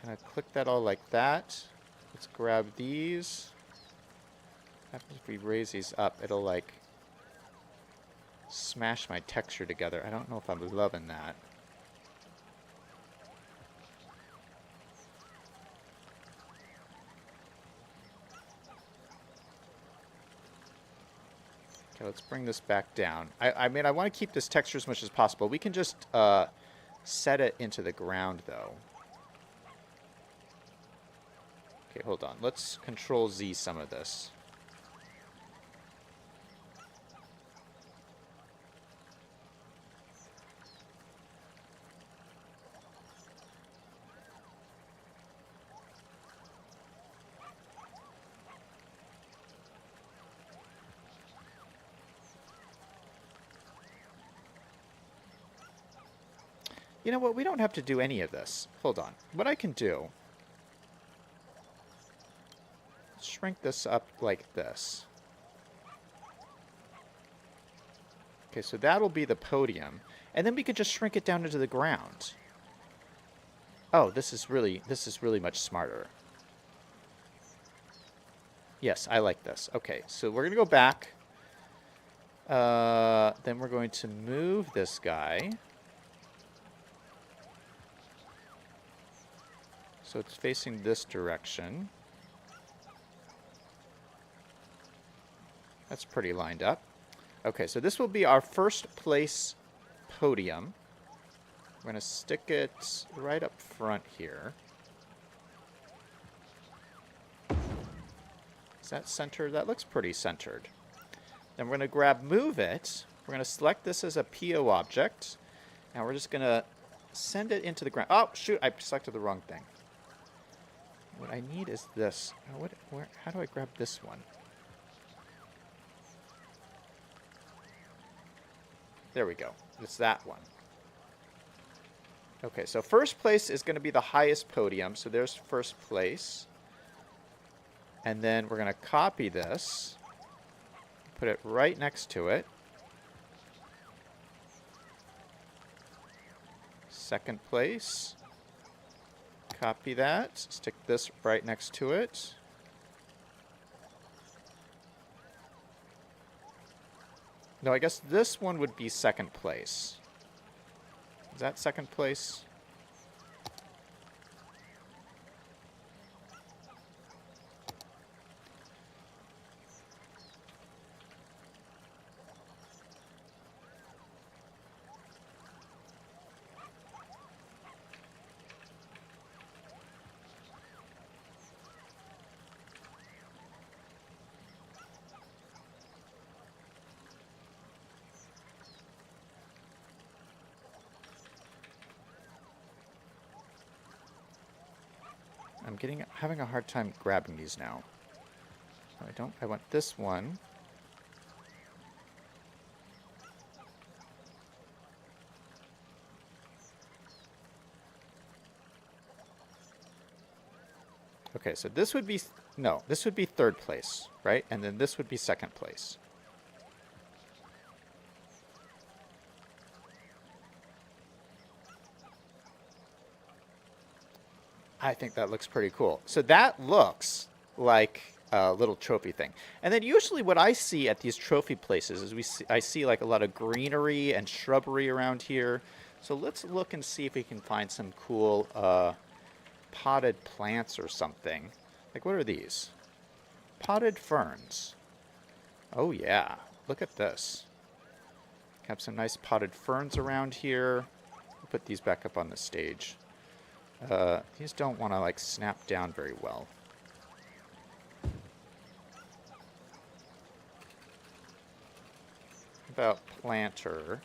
Kind of click that all like that. Let's grab these. What happens if we raise these up? It'll like smash my texture together. I don't know if I'm loving that. Okay, let's bring this back down. I mean, I want to keep this texture as much as possible. We can just set it into the ground, though. Okay, hold on. Let's Control Z some of this. You know what? We don't have to do any of this. Hold on. What I can do... shrink this up like this. Okay, so that'll be the podium. And then we could just shrink it down into the ground. Oh, this is really much smarter. Yes, I like this. Okay, so we're going to go back. Then we're going to move this guy. So it's facing this direction. That's pretty lined up. Okay, so this will be our first place podium. We're going to stick it right up front here. Is that centered? That looks pretty centered. Then we're going to grab Move It. We're going to select this as a PO object. Now we're just going to send it into the ground. Oh, shoot, I selected the wrong thing. What I need is this. How do I grab this one? There we go. It's that one. Okay, so first place is going to be the highest podium. So there's first place. And then we're going to copy this. Put it right next to it. Second place. Copy that. Stick this right next to it. No, I guess this one would be second place. Is that second place? Having a hard time grabbing these now. I want this one. Okay, so this would be, this would be third place, right? And then this would be second place. I think that looks pretty cool. So that looks like a little trophy thing. And then usually what I see at these trophy places is I see like a lot of greenery and shrubbery around here. So let's look and see if we can find some cool potted plants or something. Like, what are these? Potted ferns. Oh yeah, look at this. Have some nice potted ferns around here. I'll put these back up on the stage. These don't want to like snap down very well. About planter.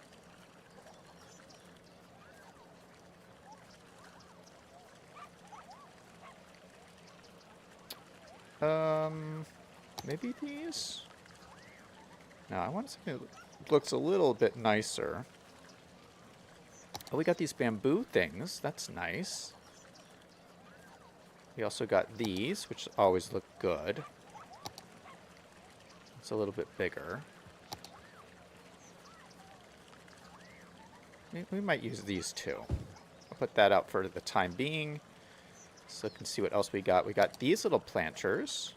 Maybe these? No, I want something that looks a little bit nicer. Oh, we got these bamboo things. That's nice. We also got these, which always look good. It's a little bit bigger. We might use these too. I'll put that out for the time being. So you can see what else we got. We got these little planters.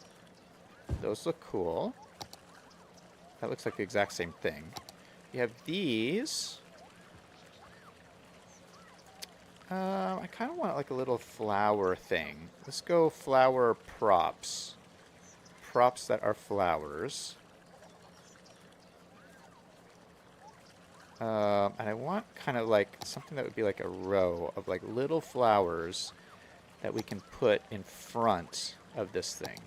Those look cool. That looks like the exact same thing. We have these. I kind of want like a little flower thing. Let's go flower props. Props that are flowers. And I want kind of like something that would be like a row of like little flowers that we can put in front of this thing.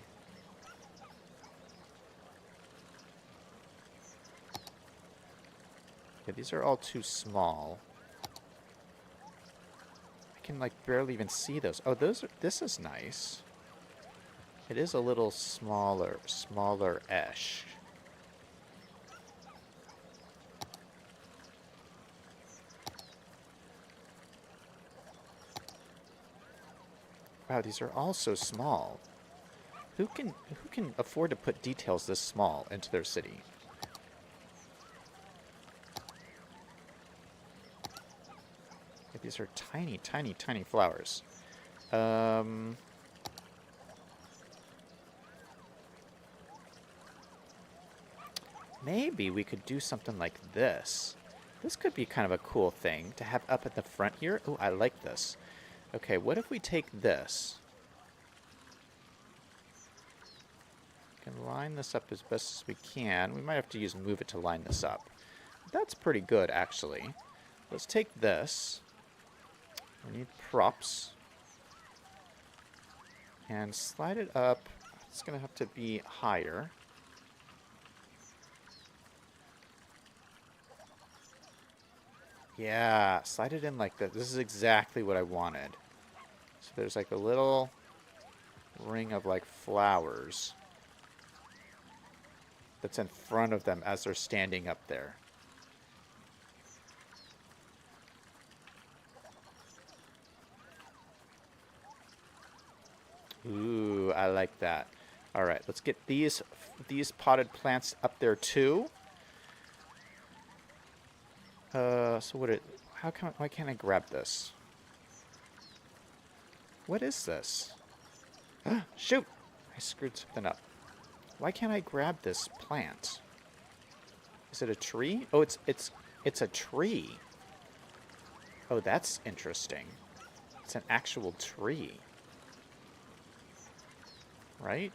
Okay, these are all too small. I can like barely even see those. Oh, this is nice. It is a little smaller-ish. Wow, these are all so small. Who can afford to put details this small into their city? These are tiny, tiny, tiny flowers. Maybe we could do something like this. This could be kind of a cool thing to have up at the front here. Oh, I like this. Okay, what if we take this? We can line this up as best as we can. We might have to move it to line this up. That's pretty good, actually. Let's take this. We need props. And slide it up. It's going to have to be higher. Yeah, slide it in like this. This is exactly what I wanted. So there's like a little ring of like flowers that's in front of them as they're standing up there. Ooh, I like that. All right, let's get these potted plants up there too. So why can't I grab this? What is this? Shoot! I screwed something up. Why can't I grab this plant? Is it a tree? Oh, it's a tree. Oh, that's interesting. It's an actual tree. Right?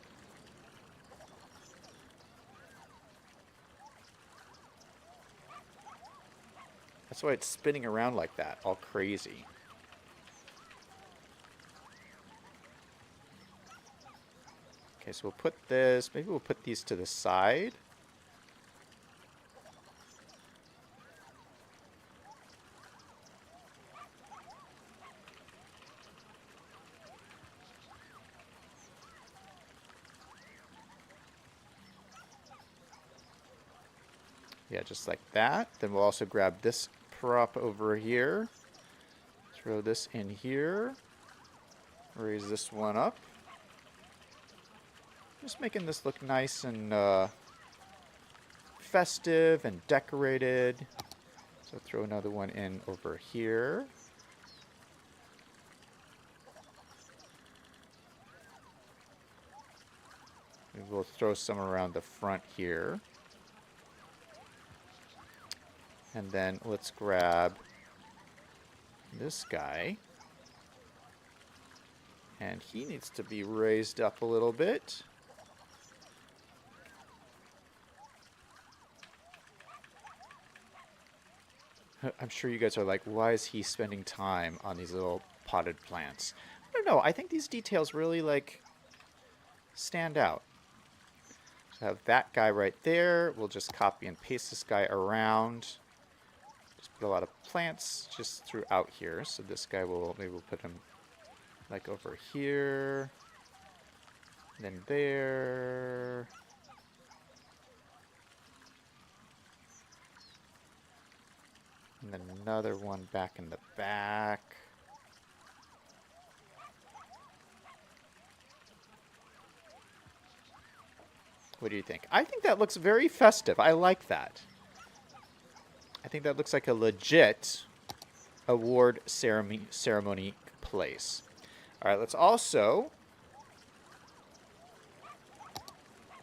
That's why it's spinning around like that, all crazy. Okay, so we'll put this, maybe we'll put these to the side. Yeah, just like that. Then we'll also grab this prop over here. Throw this in here. Raise this one up. Just making this look nice and festive and decorated. So throw another one in over here. Maybe we'll throw some around the front here. And then let's grab this guy. And he needs to be raised up a little bit. I'm sure you guys are like, why is he spending time on these little potted plants? I don't know. I think these details really, like, stand out. So have that guy right there. We'll just copy and paste this guy around. Just put a lot of plants just throughout here. So this guy maybe we'll put him like over here. Then there. And then another one back in the back. What do you think? I think that looks very festive. I like that. I think that looks like a legit award ceremony place. All right, let's also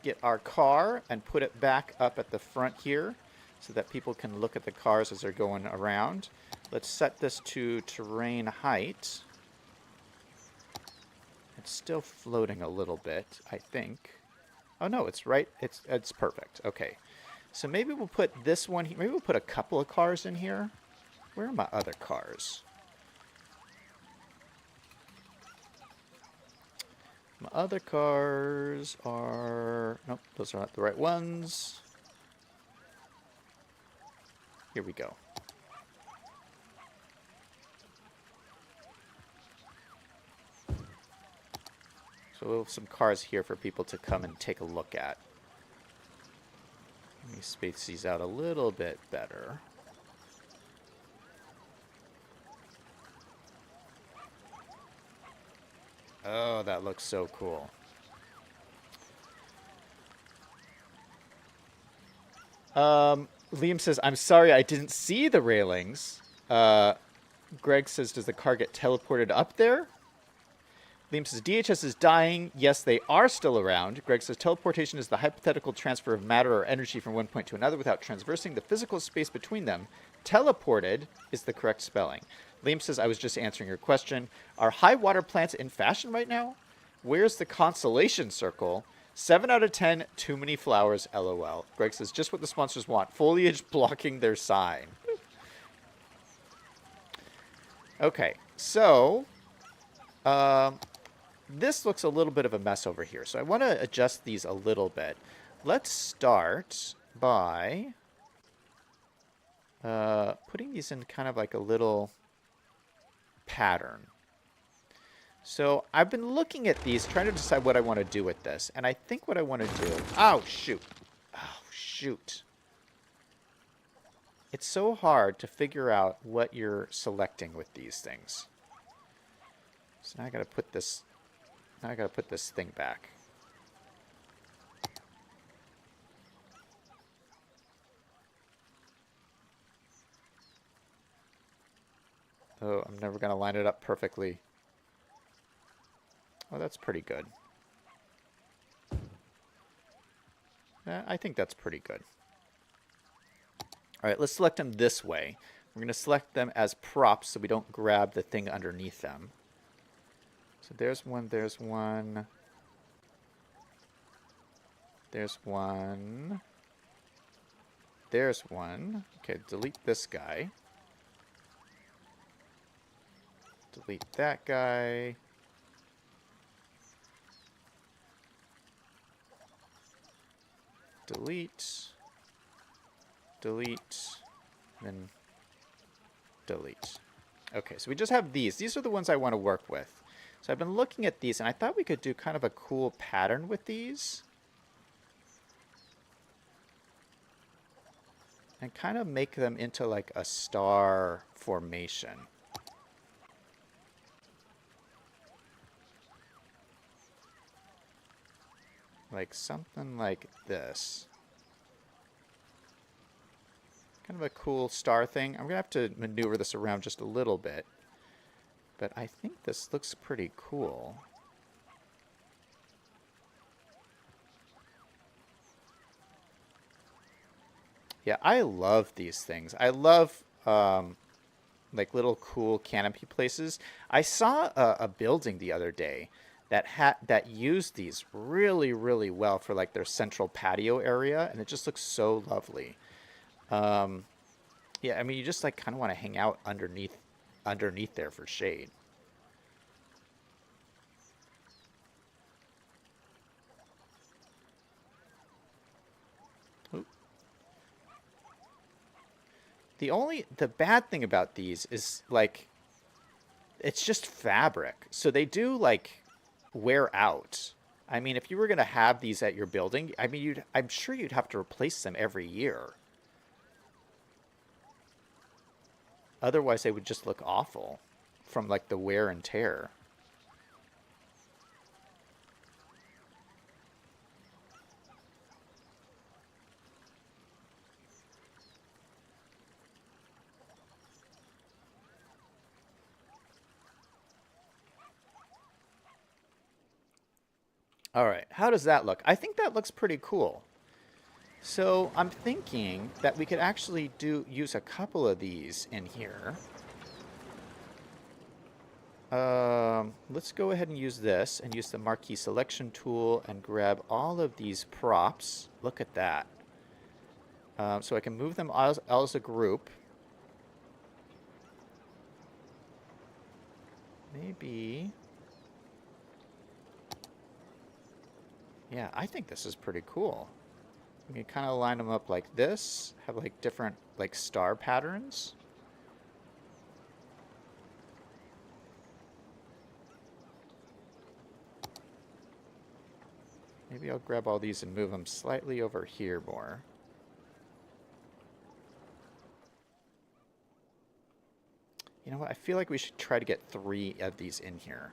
get our car and put it back up at the front here so that people can look at the cars as they're going around. Let's set this to terrain height. It's still floating a little bit, I think. Oh no, it's right. It's perfect. Okay. So maybe we'll put this one here. Maybe we'll put a couple of cars in here. Where are my other cars? My other cars are... Nope, those are not the right ones. Here we go. So we'll have some cars here for people to come and take a look at. Let me space these out a little bit better. Oh, that looks so cool. Liam says, I'm sorry I didn't see the railings. Greg says, does the car get teleported up there? Liam says, DHS is dying. Yes, they are still around. Greg says, teleportation is the hypothetical transfer of matter or energy from one point to another without traversing the physical space between them. Teleported is the correct spelling. Liam says, I was just answering your question. Are high water plants in fashion right now? Where's the constellation circle? 7 out of 10, too many flowers, LOL. Greg says, just what the sponsors want. Foliage blocking their sign. Okay, so... this looks a little bit of a mess over here, so I want to adjust these a little bit. Let's start by putting these in kind of like a little pattern. So I've been looking at these, trying to decide what I want to do with this, and I think what I want to do... Oh, shoot. Oh, shoot. It's so hard to figure out what you're selecting with these things. So now I gotta put this... Now I gotta put this thing back. Oh, I'm never gonna line it up perfectly. Oh, that's pretty good. I think that's pretty good. All right, let's select them this way. We're gonna select them as props so we don't grab the thing underneath them. So there's one, there's one. There's one. There's one. Okay, delete this guy. Delete that guy. Delete. Delete. Then delete. Okay, so we just have these. These are the ones I want to work with. So I've been looking at these, and I thought we could do kind of a cool pattern with these. And kind of make them into like a star formation. Like something like this. Kind of a cool star thing. I'm going to have to maneuver this around just a little bit. But I think this looks pretty cool. Yeah, I love these things. I love like little cool canopy places. I saw a building the other day that used these really, really well for like their central patio area, and it just looks so lovely. Yeah, I mean, you just like kind of want to hang out underneath there for shade. Oop. The bad thing about these is like it's just fabric. So they do like wear out. I mean, if you were going to have these at your building, I mean, I'm sure you'd have to replace them every year. Otherwise, they would just look awful from like the wear and tear. All right, how does that look? I think that looks pretty cool. So I'm thinking that we could actually use a couple of these in here. Let's go ahead and use this and use the marquee selection tool and grab all of these props. Look at that. So I can move them all as a group. Maybe. Yeah, I think this is pretty cool. We can kind of line them up like this, have like different like star patterns. Maybe I'll grab all these and move them slightly over here more. You know what? I feel like we should try to get 3 of these in here.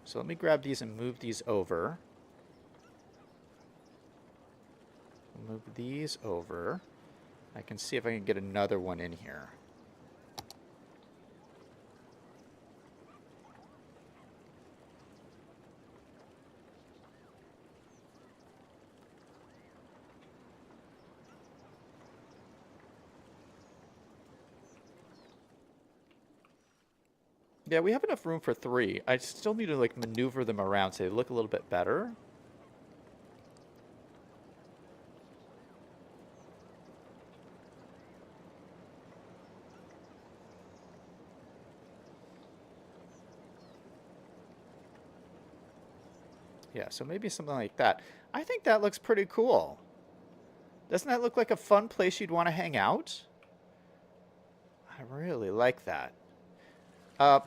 So let me grab these and move these over. Move these over. I can see if I can get another one in here. Yeah, we have enough room for 3. I still need to like maneuver them around so they look a little bit better. Yeah, so maybe something like that. I think that looks pretty cool. Doesn't that look like a fun place you'd want to hang out? I really like that.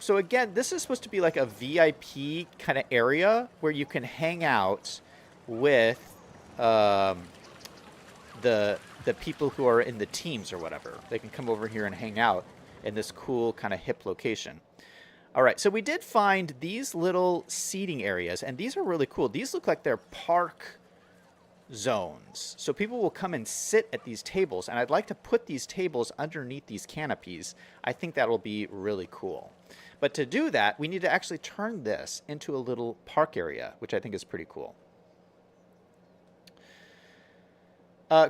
So again, this is supposed to be like a VIP kind of area where you can hang out with the people who are in the teams or whatever. They can come over here and hang out in this cool kind of hip location. All right, so we did find these little seating areas, and these are really cool. These look like they're park zones. So people will come and sit at these tables, and I'd like to put these tables underneath these canopies. I think that'll be really cool. But to do that, we need to actually turn this into a little park area, which I think is pretty cool.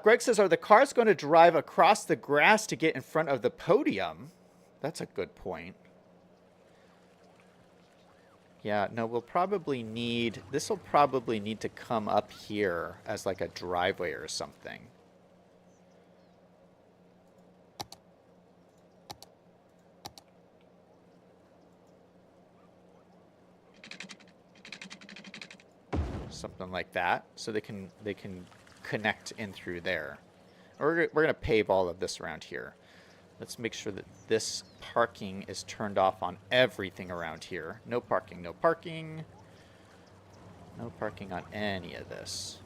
Greg says, are the cars going to drive across the grass to get in front of the podium? That's a good point. Yeah, no, we'll probably need, this will probably need to come up here as like a driveway or something. Something like that, so they can connect in through there. We're going to pave all of this around here. Let's make sure that this parking is turned off on everything around here. No parking, no parking. No parking on any of this.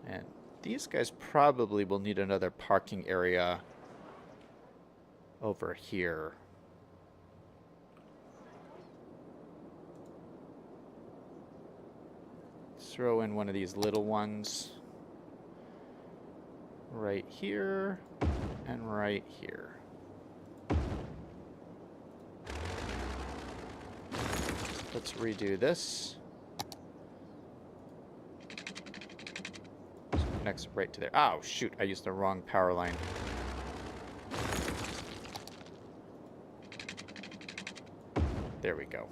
And these guys probably will need another parking area over here. Throw in one of these little ones right here and right here. Let's redo this. Connects right to there. Oh, shoot. I used the wrong power line. There we go.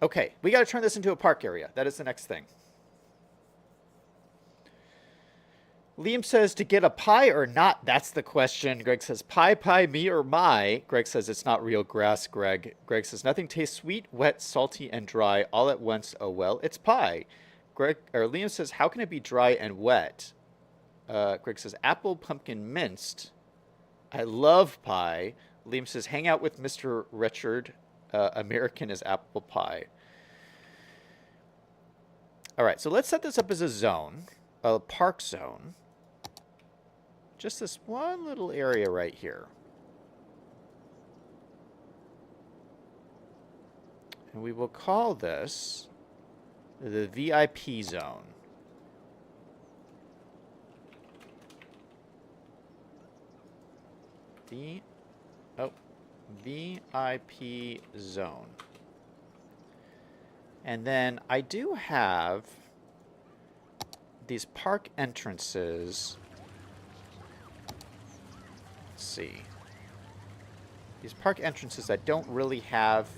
Okay, we got to turn this into a park area. That is the next thing. Liam says to get a pie or not, that's the question. Greg says, pie, pie, me or my? Greg says, it's not real grass, Greg. Greg says, nothing tastes sweet, wet, salty, and dry all at once. Oh, well, it's pie. Liam says, how can it be dry and wet? Greg says, apple, pumpkin, minced. I love pie. Liam says, hang out with Mr. Richard. American is apple pie. All right, so let's set this up as a zone, a park zone. Just this one little area right here. And we will call this the VIP zone. VIP zone. And then I do have these park entrances. Let's see. These park entrances that don't really have...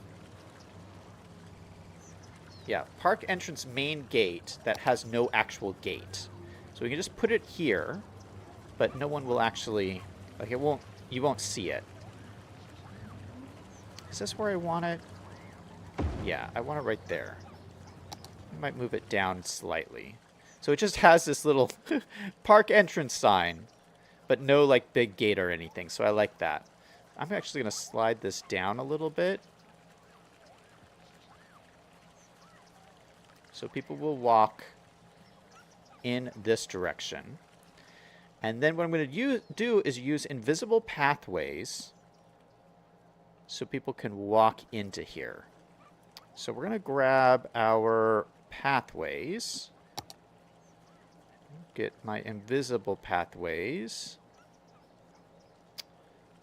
Yeah, park entrance main gate that has no actual gate. So we can just put it here, but no one will actually... Like, you won't see it. Is this where I want it? Yeah, I want it right there. I might move it down slightly. So it just has this little park entrance sign, but no like big gate or anything. So I like that. I'm actually going to slide this down a little bit. So people will walk in this direction. And then what I'm going to do is use invisible pathways so people can walk into here. So we're going to grab our pathways. Get my invisible pathways.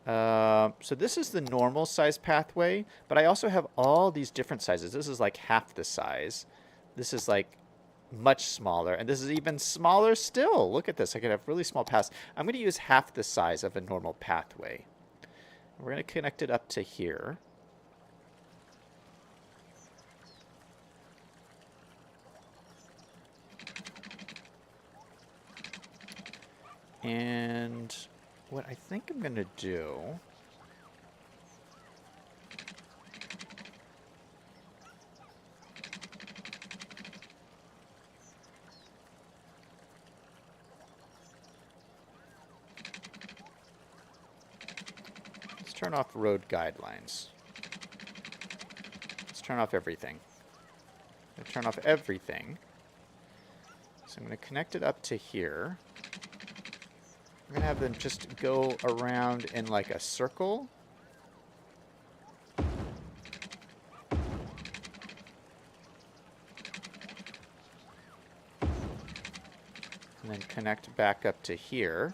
So this is the normal size pathway, but I also have all these different sizes. This is like half the size. This is like much smaller, and this is even smaller still. Look at this. I could have really small paths. I'm going to use half the size of a normal pathway. We're going to connect it up to here. And what I think I'm going to do... Let's turn off road guidelines. Let's turn off everything. I'm going to turn off everything. So I'm going to connect it up to here. I'm going to have them just go around in like a circle. And then connect back up to here.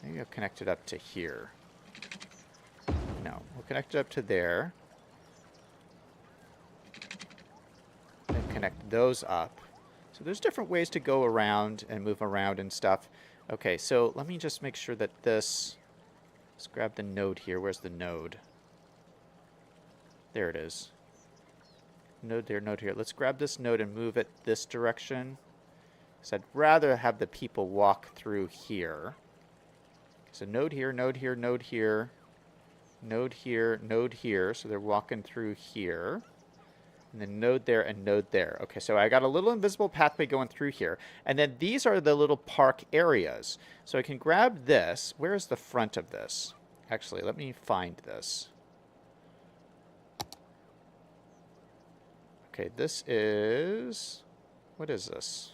Maybe I'll connect it up to here. No, we'll connect it up to there. Then connect those up. So there's different ways to go around and move around and stuff. Okay, so let me just make sure that this... Let's grab the node here. Where's the node? There it is. Node there, node here. Let's grab this node and move it this direction. Because I'd rather have the people walk through here. So node here, node here, node here. Node here, node here. So they're walking through here. And then node there and node there. Okay, so I got a little invisible pathway going through here. And then these are the little park areas. So I can grab this. Where's the front of this? Actually, let me find this. Okay, this is... What is this?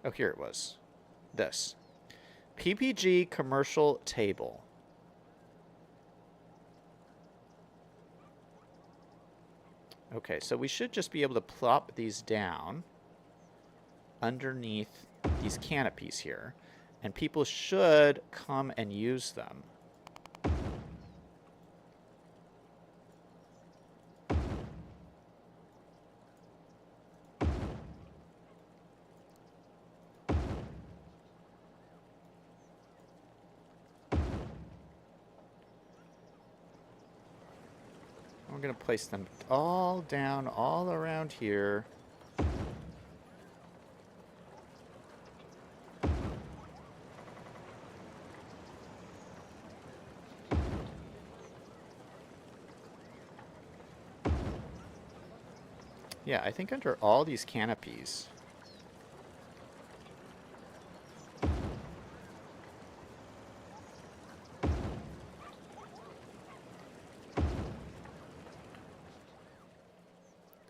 Oh, here it was. This. PPG commercial table. Okay, so we should just be able to plop these down underneath these canopies here, and people should come and use them. I'm going to place them all down, all around here. Yeah, I think under all these canopies.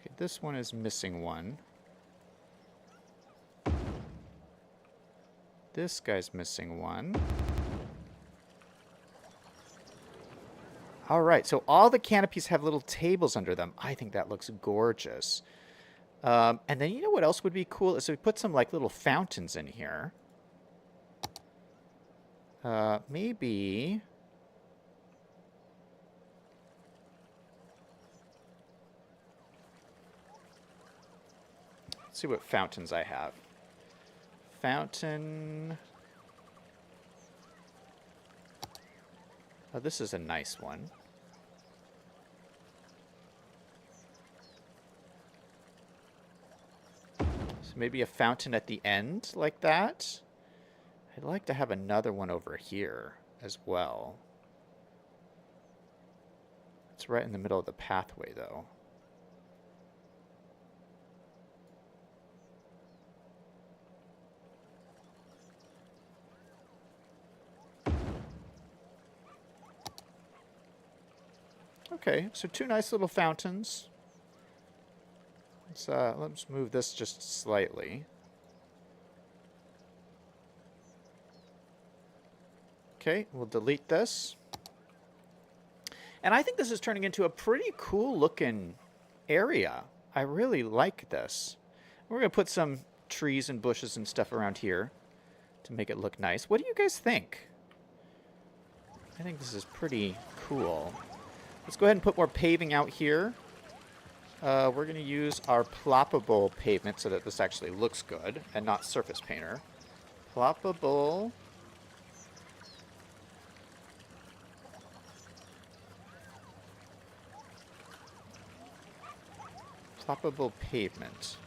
Okay, this one is missing one. This guy's missing one. All right, so all the canopies have little tables under them. I think that looks gorgeous. And then you know what else would be cool is if we put some like little fountains in here. Maybe. Let's see what fountains I have. Fountain. Oh, this is a nice one. So maybe a fountain at the end like that. I'd like to have another one over here as well. It's right in the middle of the pathway, though. Okay, so two nice little fountains. Let's move this just slightly. Okay, we'll delete this. And I think this is turning into a pretty cool looking area. I really like this. We're going to put some trees and bushes and stuff around here to make it look nice. What do you guys think? I think this is pretty cool. Let's go ahead and put more paving out here. We're going to use our ploppable pavement so that this actually looks good and not surface painter. Ploppable. Ploppable pavement.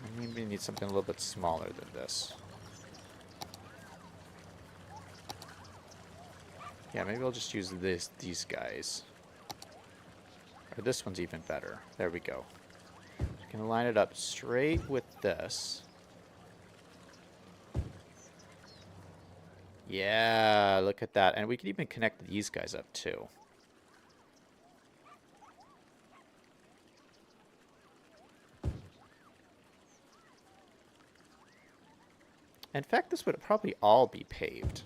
I maybe need something a little bit smaller than this. Yeah, maybe I'll just use these guys. Or this one's even better. There we go. You can line it up straight with this. Yeah, look at that. And we can even connect these guys up too. In fact, this would probably all be paved.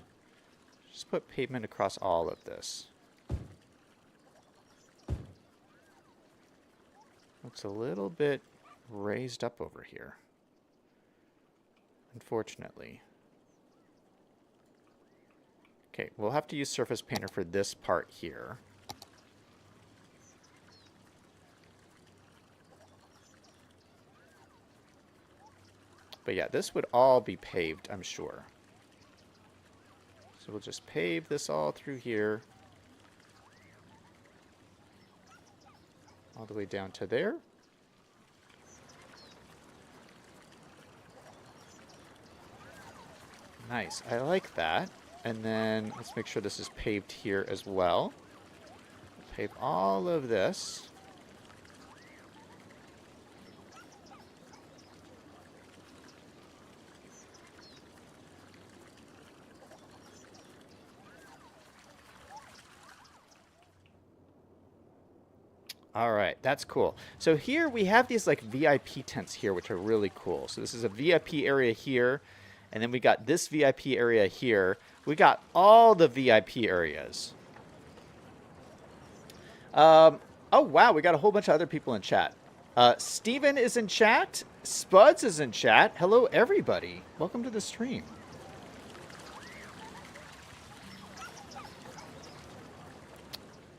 Just put pavement across all of this. Looks a little bit raised up over here, unfortunately. Okay, we'll have to use surface painter for this part here. But yeah, this would all be paved, I'm sure. So we'll just pave this all through here. All the way down to there. Nice, I like that. And then let's make sure this is paved here as well. Pave all of this. All right, that's cool. So here we have these like VIP tents here, which are really cool. So this is a VIP area here, and then we got this VIP area here. We got all the VIP areas. Oh, wow, we got a whole bunch of other people in chat. Steven is in chat. Spuds is in chat. Hello, everybody. Welcome to the stream.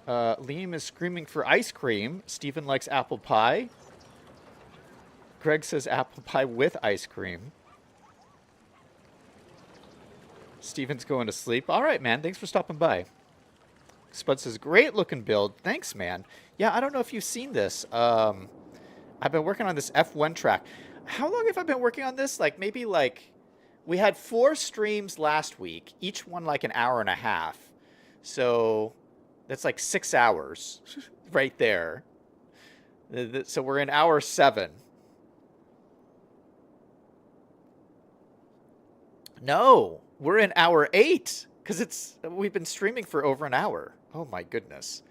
Liam is screaming for ice cream. Steven likes apple pie. Greg says apple pie with ice cream. Steven's going to sleep. All right, man. Thanks for stopping by. Spud says, great looking build. Thanks, man. Yeah, I don't know if you've seen this. I've been working on this F1 track. How long have I been working on this? Like, maybe like... We had 4 streams last week, each one like an hour and a half. So that's like 6 hours right there. So we're in hour 7. No, we're in hour 8 because we've been streaming for over an hour. Oh my goodness.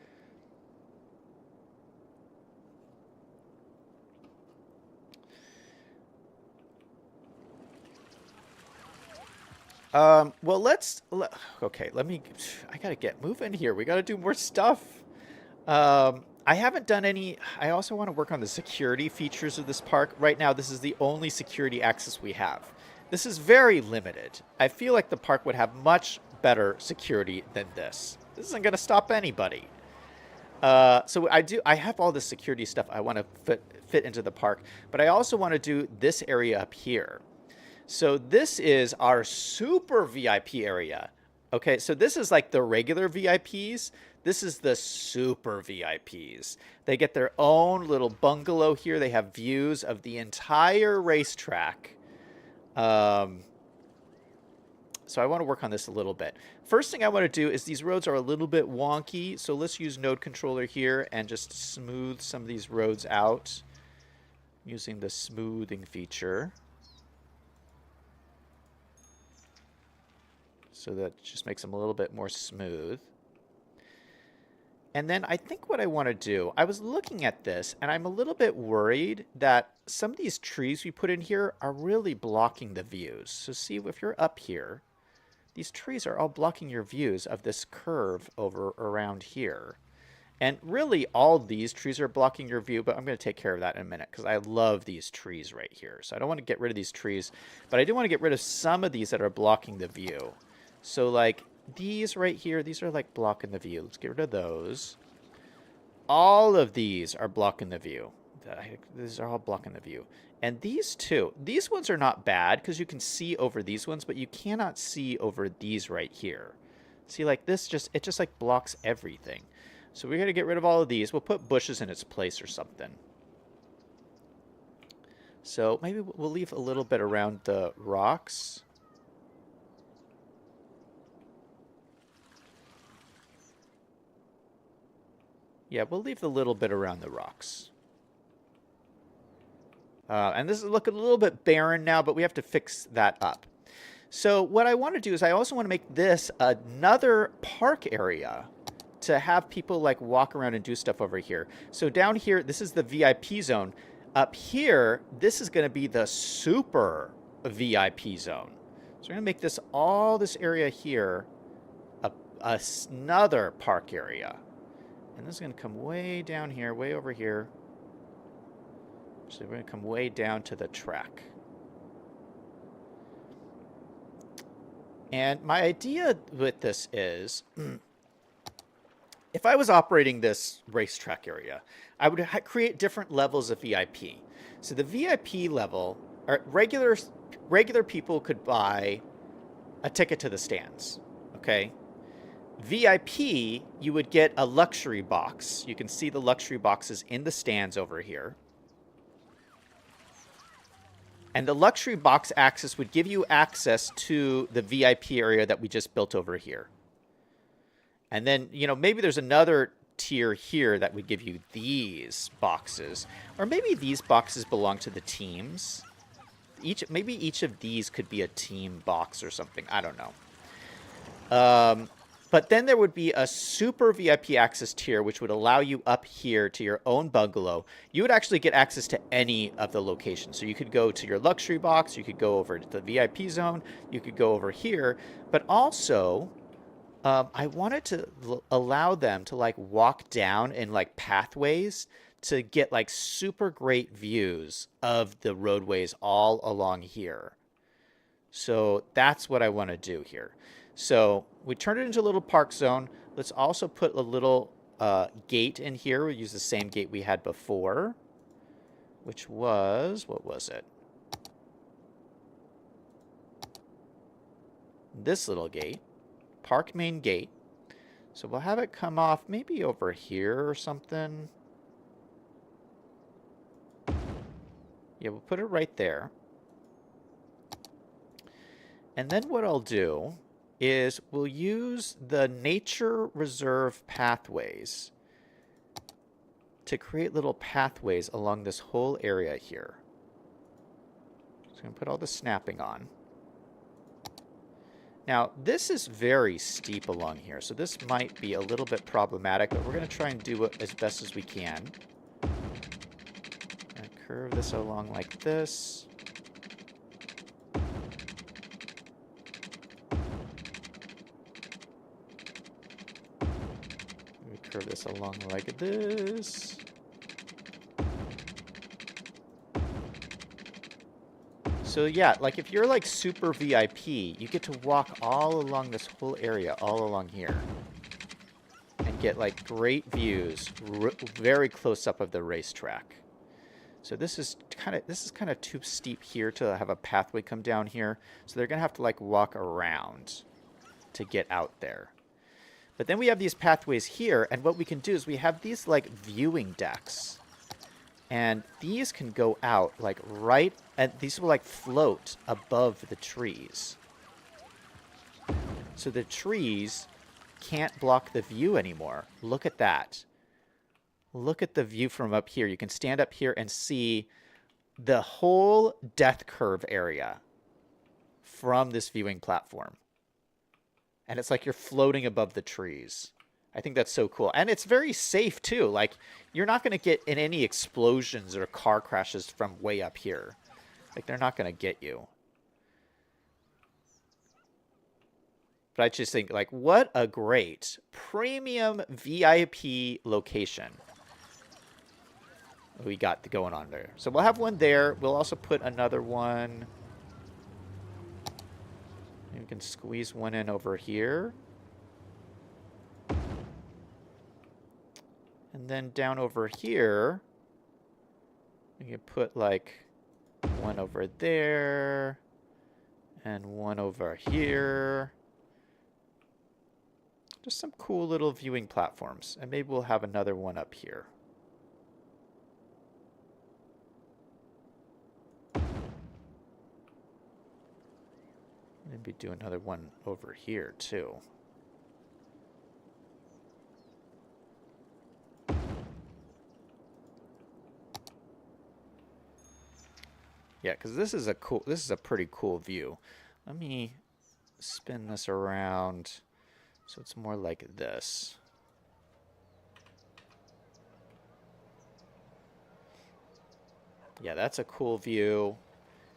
Well, okay, I gotta get moving here. We gotta do more stuff. I haven't done any, I also want to work on the security features of this park. Right now, this is the only security access we have. This is very limited. I feel like the park would have much better security than this. This isn't gonna stop anybody. So I have all this security stuff I want to fit into the park, but I also want to do this area up here. So this is our super VIP area. Okay, so this is like the regular VIPs. This is the super VIPs. They get their own little bungalow here. They have views of the entire racetrack. So I want to work on this a little bit. First thing I want to do is these roads are a little bit wonky. So let's use Node Controller here and just smooth some of these roads out using the smoothing feature. So that just makes them a little bit more smooth. And then I think what I want to do, I was looking at this and I'm a little bit worried that some of these trees we put in here are really blocking the views. So see, if you're up here, these trees are all blocking your views of this curve over around here. And really all these trees are blocking your view, but I'm going to take care of that in a minute because I love these trees right here. So I don't want to get rid of these trees, but I do want to get rid of some of these that are blocking the view. So like these right here, these are like blocking the view. Let's get rid of those. All of these are blocking the view. These are all blocking the view. And these two, these ones are not bad because you can see over these ones, but you cannot see over these right here. See, like this it just like blocks everything. So we're going to get rid of all of these. We'll put bushes in its place or something. So maybe we'll leave a little bit around the rocks. Yeah, we'll leave the little bit around the rocks. And this is looking a little bit barren now, but we have to fix that up. So what I want to do is I also want to make this another park area to have people like walk around and do stuff over here. So down here, this is the VIP zone. Up here, this is going to be the super VIP zone. So we're going to make all this area here another park area. And this is going to come way down here, way over here. So we're going to come way down to the track. And my idea with this is, if I was operating this racetrack area, I would create different levels of VIP. So the VIP level, or regular people could buy a ticket to the stands, okay? VIP, you would get a luxury box. You can see the luxury boxes in the stands over here. And the luxury box access would give you access to the VIP area that we just built over here. And then, you know, maybe there's another tier here that would give you these boxes. Or maybe these boxes belong to the teams. Maybe each of these could be a team box or something. I don't know. But then there would be a super VIP access tier, which would allow you up here to your own bungalow. You would actually get access to any of the locations. So you could go to your luxury box. You could go over to the VIP zone. You could go over here. But also, I wanted to allow them to like walk down in like pathways to get like super great views of the roadways all along here. So that's what I want to do here. So we turned it into a little park zone. Let's also put a little gate in here. We'll use the same gate we had before, which was, what was it? this little gate, park main gate. So we'll have it come off maybe over here or something. Yeah, we'll put it right there. And then what I'll do is we'll use the nature reserve pathways to create little pathways along this whole area here. So I'm going to put all the snapping on. Now, this is very steep along here, so this might be a little bit problematic, but we're going to try and do it as best as we can. And curve this along like this. We curve this along like this. So yeah, like if you're like super VIP, you get to walk all along this whole area, all along here. And get like great views very close up of the racetrack. So this is kind of too steep here to have a pathway come down here. So they're going to have to like walk around to get out there. But then we have these pathways here, and what we can do is we have these like viewing decks. And these can go out like right, and these will like float above the trees. So the trees can't block the view anymore. Look at that. Look at the view from up here. You can stand up here and see the whole death curve area from this viewing platform. And it's like you're floating above the trees. I think that's so cool. And it's very safe, too. Like, you're not going to get in any explosions or car crashes from way up here. Like, they're not going to get you. But I just think, like, what a great premium VIP location we got going on there. So we'll have one there. We'll also put another one. We can squeeze one in over here. And then down over here, we can put like one over there and one over here. Just some cool little viewing platforms. And maybe we'll have another one up here. Maybe do another one over here too. Yeah, because this is a pretty cool view. Let me spin this around so it's more like this. Yeah, that's a cool view.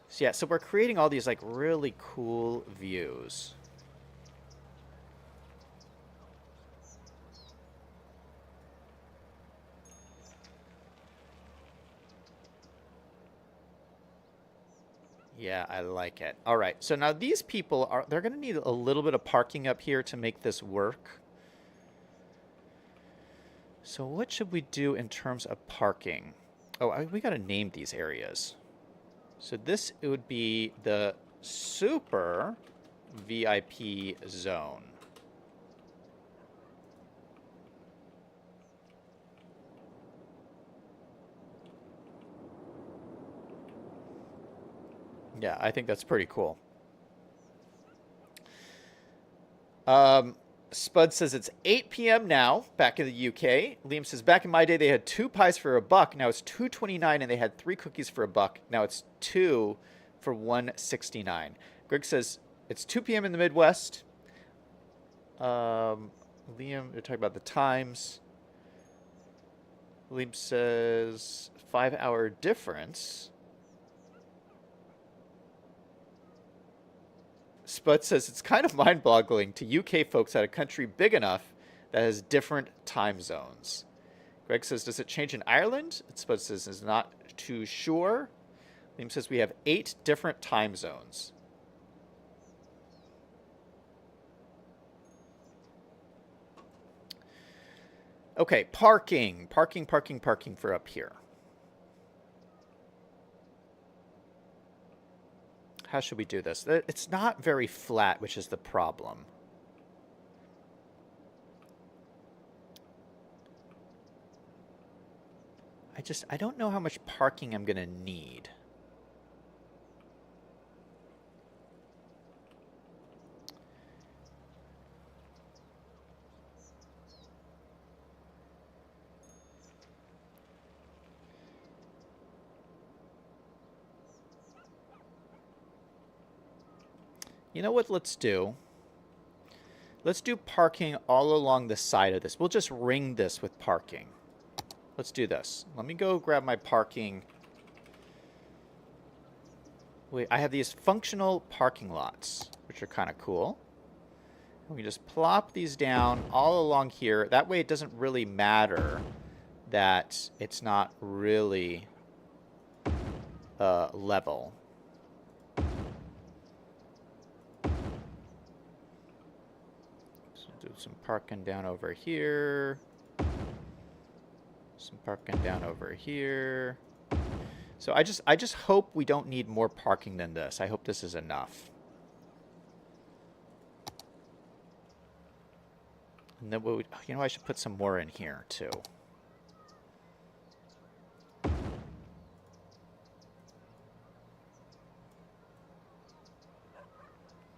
So yeah, so we're creating all these like really cool views. Yeah, I like it. All right, so now these people they're going to need a little bit of parking up here to make this work. So what should we do in terms of parking? Oh, we got to name these areas. So this, it would be the super VIP zone. Yeah, I think that's pretty cool. Spud says it's 8 p.m. now, back in the UK. Liam says, back in my day, they had 2 pies for $1. Now it's $2.29, and they had 3 cookies for $1. Now it's 2 for $1.69. Greg says, it's 2 p.m. in the Midwest. Liam, they're talking about the times. Liam says, 5-hour difference. Spud says it's kind of mind-boggling to UK folks at a country big enough that has different time zones. Greg says, does it change in Ireland? Spud says, is not too sure. Liam says we have 8 different time zones. Okay, parking for up here. How should we do this? It's not very flat, which is the problem. I don't know how much parking I'm going to need. You know what let's do? Let's do parking all along the side of this. We'll just ring this with parking. Let's do this. Let me go grab my parking. Wait, I have these functional parking lots, which are kind of cool. And we just plop these down all along here. That way it doesn't really matter that it's not really level. So do some parking down over here. Some parking down over here. So I just hope we don't need more parking than this. I hope this is enough. And then you know, I should put some more in here too.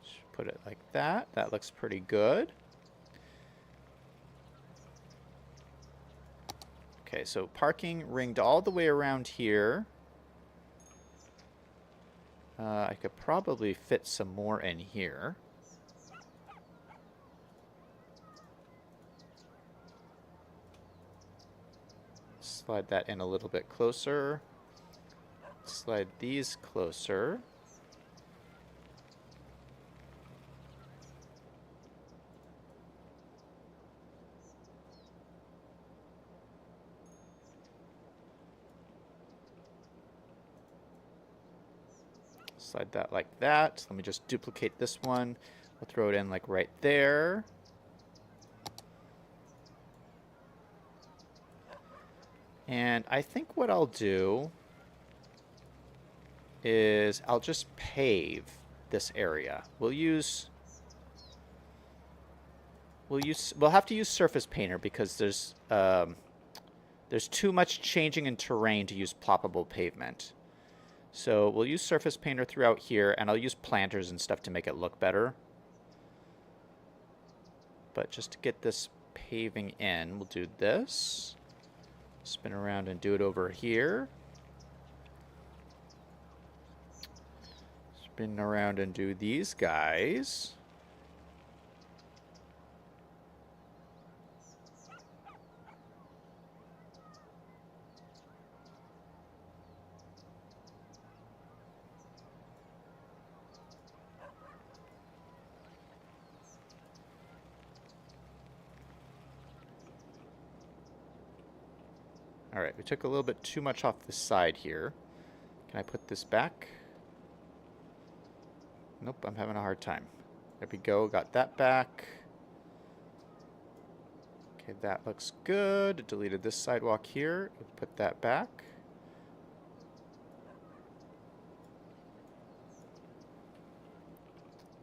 Should put it like that. That looks pretty good. Okay, so parking ringed all the way around here. I could probably fit some more in here. Slide that in a little bit closer. Slide these closer. Slide that like that. Let me just duplicate this one. We'll throw it in like right there. And I think what I'll do is I'll just pave this area. We'll have to use Surface Painter because there's too much changing in terrain to use ploppable pavement. So we'll use Surface Painter throughout here, and I'll use planters and stuff to make it look better. But just to get this paving in, we'll do this. Spin around and do it over here. Spin around and do these guys. All right, we took a little bit too much off the side here. Can I put this back? Nope, I'm having a hard time. There we go, got that back. Okay, that looks good. Deleted this sidewalk here. Put that back.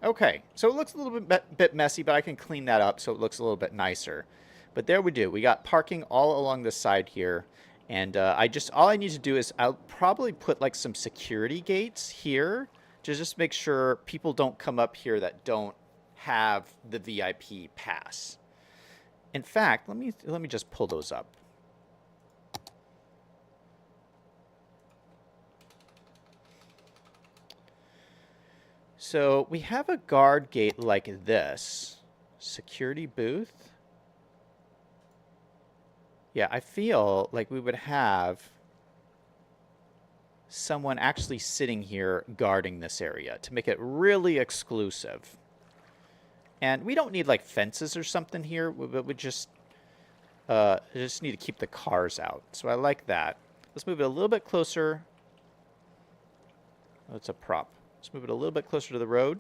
Okay, so it looks a little bit messy, but I can clean that up so it looks a little bit nicer. But there we do. We got parking all along the side here. And all I need to do is I'll probably put like some security gates here to just make sure people don't come up here that don't have the VIP pass. In fact, let me just pull those up. So we have a guard gate like this. Security booth. Yeah, I feel like we would have someone actually sitting here guarding this area to make it really exclusive. And we don't need like fences or something here, but we just need to keep the cars out. So I like that. Let's move it a little bit closer. Oh, it's a prop. Let's move it a little bit closer to the road.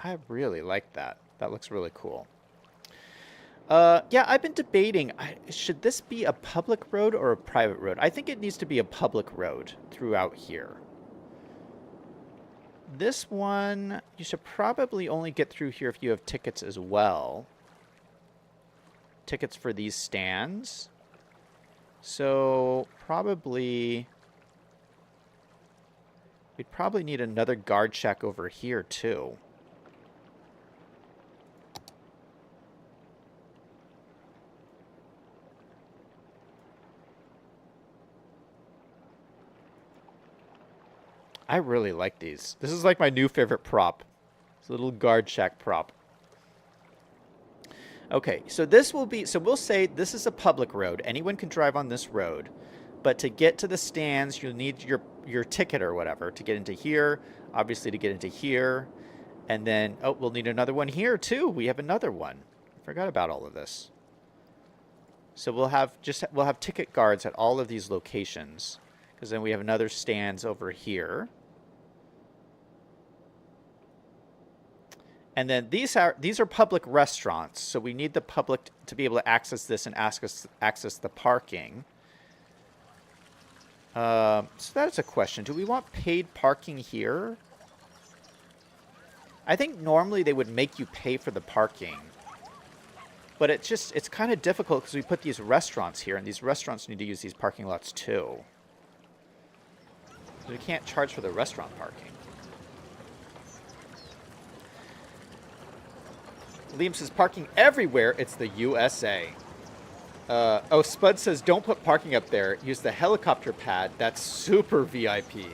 I really like that. That looks really cool. Yeah, I've been debating, should this be a public road or a private road? I think it needs to be a public road throughout here. This one, you should probably only get through here if you have tickets as well. Tickets for these stands. So probably... we'd probably need another guard shack over here too. I really like these. This is like my new favorite prop. It's a little guard shack prop. Okay, so this will be, so we'll say this is a public road. Anyone can drive on this road. But to get to the stands, you'll need your ticket or whatever to get into here. Obviously to get into here. And then, oh, we'll need another one here too. We have another one. I forgot about all of this. So we'll have ticket guards at all of these locations. Because then we have another stands over here. And then these are public restaurants, so we need the public to be able to access this and access the parking. So that's a question. Do we want paid parking here? I think normally they would make you pay for the parking. But it's kind of difficult because we put these restaurants here, and these restaurants need to use these parking lots too. So we can't charge for the restaurant parking. Liam says, parking everywhere. It's the USA. Oh, Spud says, don't put parking up there. Use the helicopter pad. That's super VIP.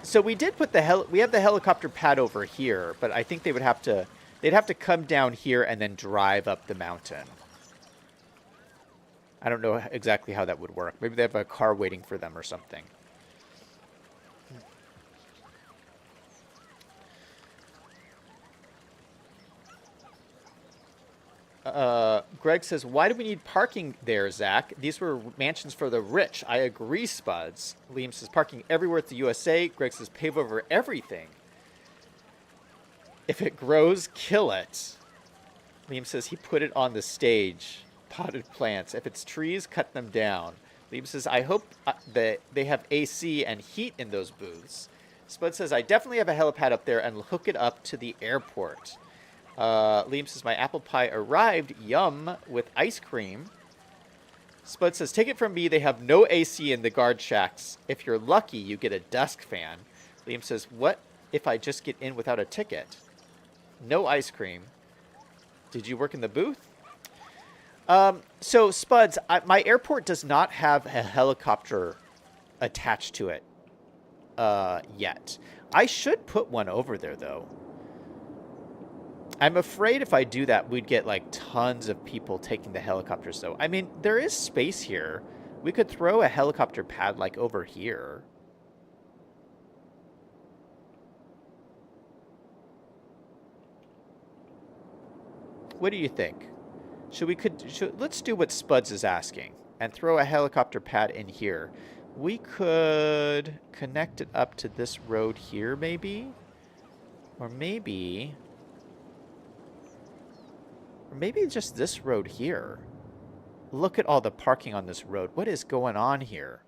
So we did put we have the helicopter pad over here, but I think they'd have to come down here and then drive up the mountain. I don't know exactly how that would work. Maybe they have a car waiting for them or something. Greg says, why do we need parking there, Zach? These were mansions for the rich. I agree, Spuds. Liam says, parking everywhere at the USA. Greg says, pave over everything. If it grows, kill it. Liam says, he put it on the stage. Potted plants. If it's trees, cut them down. Liam says, I hope that they have AC and heat in those booths. Spud says, I definitely have a helipad up there and hook it up to the airport. Liam says, my apple pie arrived. Yum. With ice cream. Spud says, take it from me. They have no AC in the guard shacks. If you're lucky, you get a desk fan. Liam says, what if I just get in without a ticket? No ice cream. Did you work in the booth? So, Spuds, my airport does not have a helicopter attached to it yet. I should put one over there, though. I'm afraid if I do that, we'd get, like, tons of people taking the helicopters, though. I mean, there is space here. We could throw a helicopter pad, like, over here. What do you think? Let's do what Spuds is asking and throw a helicopter pad in here. We could connect it up to this road here, maybe? Or maybe just this road here. Look at all the parking on this road. What is going on here?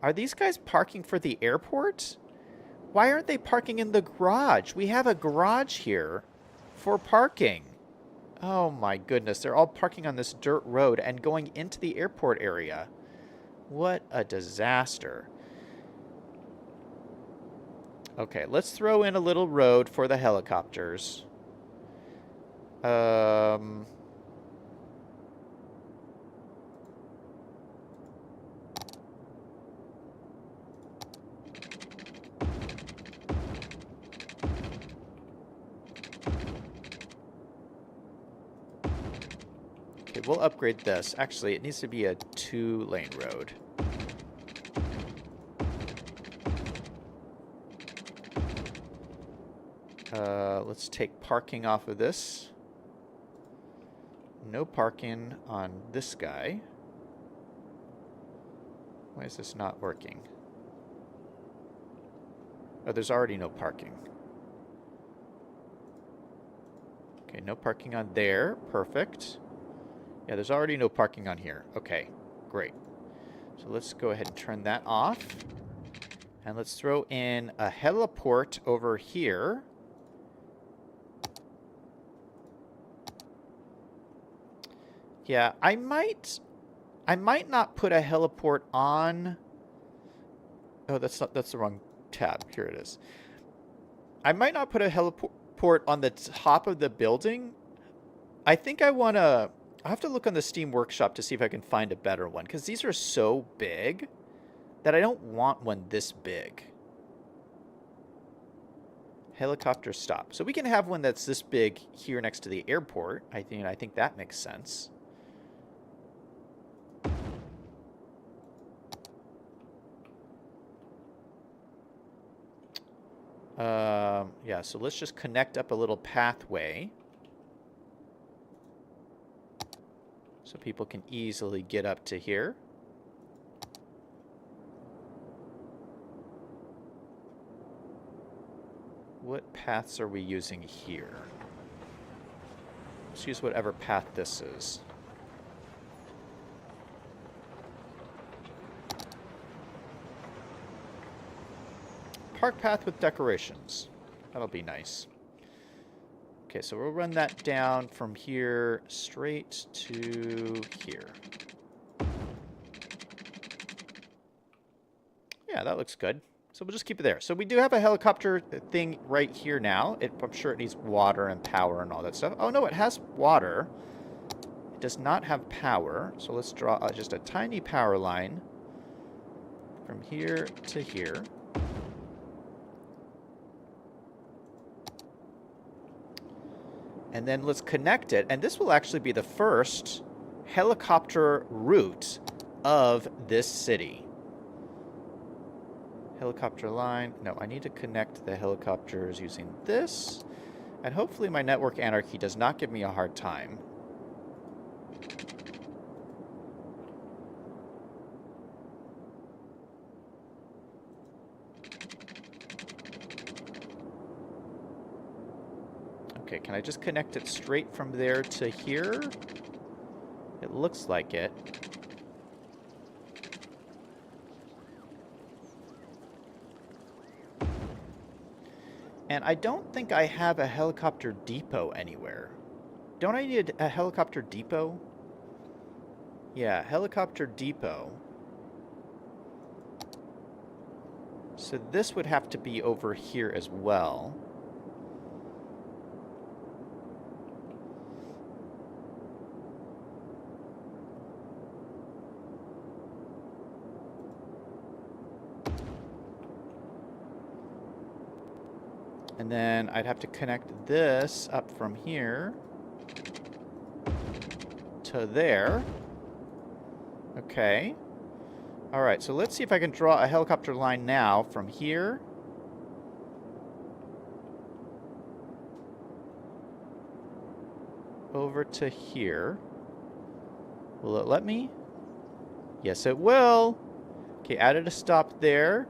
Are these guys parking for the airport? Why aren't they parking in the garage? We have a garage here for parking. Oh my goodness. They're all parking on this dirt road and going into the airport area. What a disaster. Okay, let's throw in a little road for the helicopters. Okay, we'll upgrade this. Actually, it needs to be a 2-lane road. Let's take parking off of this. No parking on this guy. Why is this not working? Oh, there's already no parking. Okay, no parking on there. Perfect. Yeah, there's already no parking on here. Okay, great. So let's go ahead and turn that off. And let's throw in a heliport over here. Yeah, I might not put a heliport on. Oh, that's the wrong tab. Here it is. I might not put a heliport on the top of the building. I think I'll have to look on the Steam Workshop to see if I can find a better one, because these are so big that I don't want one this big. Helicopter stop. So we can have one that's this big here next to the airport. I think that makes sense. Yeah, so let's just connect up a little pathway so people can easily get up to here. What paths are we using here? Let's use whatever path this is. Park path with decorations. That'll be nice. Okay, so we'll run that down from here straight to here. Yeah, that looks good. So we'll just keep it there. So we do have a helicopter thing right here now. I'm sure it needs water and power and all that stuff. Oh, no, it has water. It does not have power. So let's draw just a tiny power line from here to here. And then let's connect it. And this will actually be the first helicopter route of this city. Helicopter line. No, I need to connect the helicopters using this. And hopefully my network anarchy does not give me a hard time. Okay, can I just connect it straight from there to here? It looks like it. And I don't think I have a helicopter depot anywhere. Don't I need a helicopter depot? Yeah, helicopter depot. So this would have to be over here as well. And then I'd have to connect this up from here to there. Okay. All right, so let's see if I can draw a helicopter line now from here over to here. Will it let me? Yes, it will. Okay, added a stop there.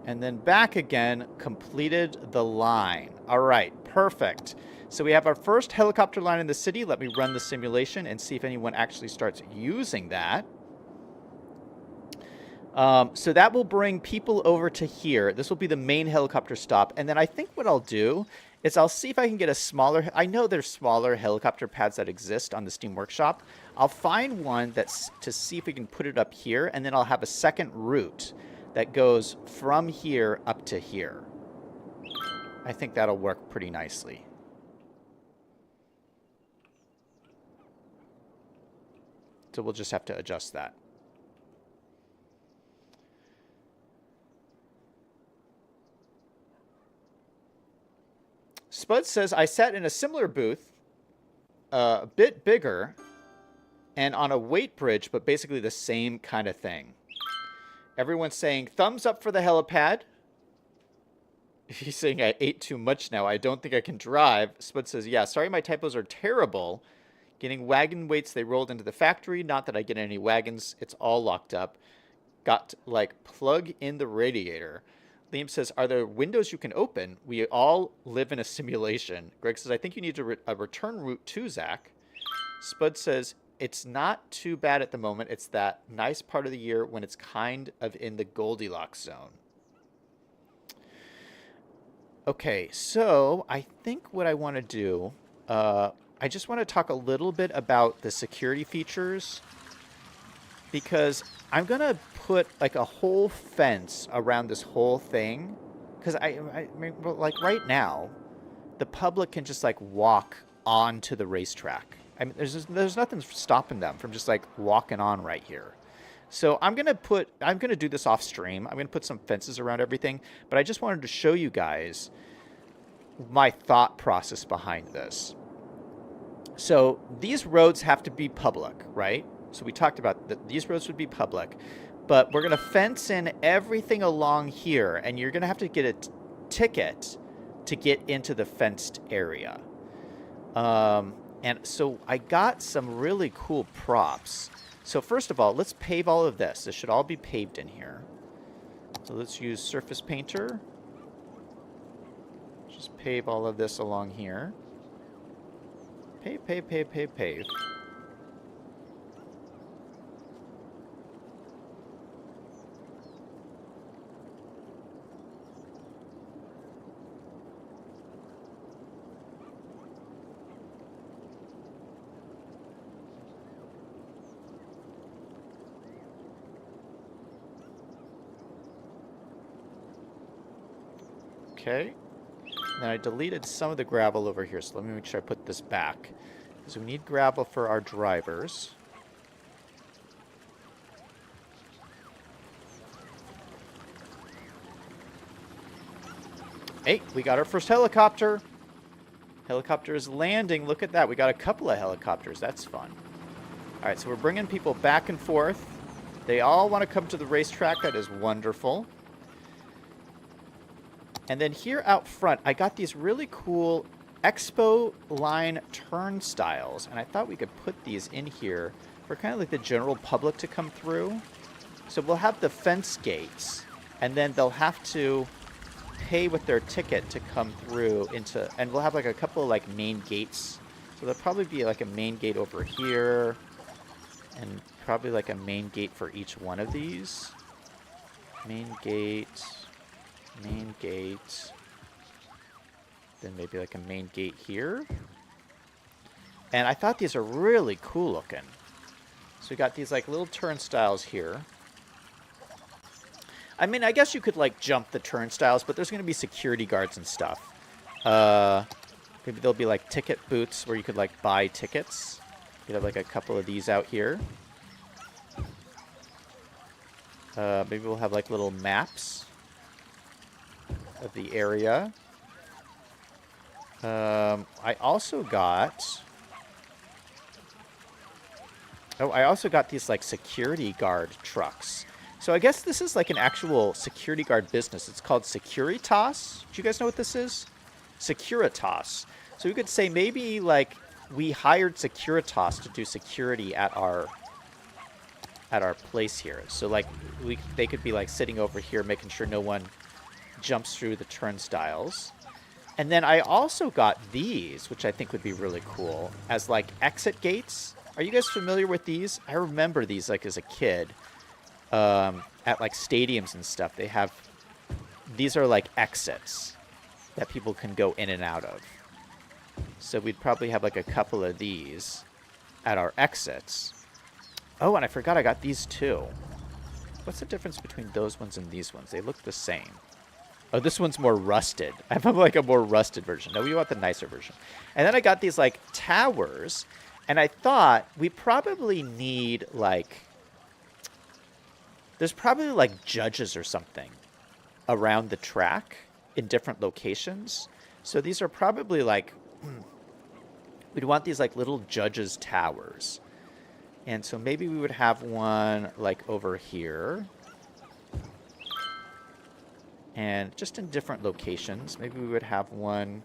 And then back again, completed the line. All right, perfect. So we have our first helicopter line in the city. Let me run the simulation and see if anyone actually starts using that. So that will bring people over to here. This will be the main helicopter stop. And then I think what I'll do is I'll see if I can get a smaller... I know there's smaller helicopter pads that exist on the Steam Workshop. I'll find one that's to see if we can put it up here. And then I'll have a second route that goes from here up to here. I think that'll work pretty nicely. So we'll just have to adjust that. Spud says, I sat in a similar booth, a bit bigger, and on a weight bridge, but basically the same kind of thing. Everyone's saying, thumbs up for the helipad. He's saying I ate too much now. I don't think I can drive. Spud says, yeah, sorry my typos are terrible. Getting wagon weights, they rolled into the factory. Not that I get any wagons. It's all locked up. Got to, like, plug in the radiator. Liam says, are there windows you can open? We all live in a simulation. Greg says, I think you need a return route to Zach. Spud says, it's not too bad at the moment. It's that nice part of the year when it's kind of in the Goldilocks zone. Okay, so I think what I want to do, I just want to talk a little bit about the security features, because I'm going to put like a whole fence around this whole thing. Because I mean, well, like right now, the public can just like walk onto the racetrack. I mean, there's nothing stopping them from just like walking on right here. So I'm gonna do this off stream. I'm gonna put some fences around everything, but I just wanted to show you guys my thought process behind this. So these roads have to be public, right? So we talked about that these roads would be public, but we're gonna fence in everything along here, and you're gonna have to get a ticket to get into the fenced area. And so I got some really cool props. So first of all, let's pave all of this. This should all be paved in here. So let's use Surface Painter. Just pave all of this along here. Pave, pave, pave, pave, pave. Okay. Then I deleted some of the gravel over here, so let me make sure I put this back. Because we need gravel for our drivers. Hey, we got our first helicopter. Helicopter is landing. Look at that. We got a couple of helicopters. That's fun. All right, so we're bringing people back and forth. They all want to come to the racetrack. That is wonderful. And then here out front, I got these really cool Expo line turnstiles. And I thought we could put these in here for kind of like the general public to come through. So we'll have the fence gates, and then they'll have to pay with their ticket to come through into, and we'll have like a couple of like main gates. So there'll probably be like a main gate over here, and probably like a main gate for each one of these. Main gate. Main gate, then maybe like a main gate here. And I thought these are really cool looking. So we got these like little turnstiles here. I mean, I guess you could like jump the turnstiles, but there's going to be security guards and stuff. Maybe there'll be like ticket booths where you could like buy tickets. You have like a couple of these out here. Maybe we'll have like little maps of the area. I also got these like security guard trucks. So I guess this is like an actual security guard business. It's called Securitas. Do you guys know what this is? Securitas. So we could say maybe like we hired Securitas to do security at our place here. So like they could be like sitting over here making sure no one jumps through the turnstiles. And then I also got these, which I think would be really cool, as like exit gates. Are you guys familiar with these? I remember these like as a kid at like stadiums and stuff. They have, these are like exits that people can go in and out of. So we'd probably have like a couple of these at our exits. Oh, and I forgot I got these too. What's the difference between those ones and these ones? They look the same. Oh, this one's more rusted. I have like a more rusted version. No, we want the nicer version. And then I got these like towers, and I thought we probably need like, there's probably like judges or something around the track in different locations. So these are probably like, we'd want these like little judges towers. And so maybe we would have one like over here. And just in different locations. Maybe we would have one.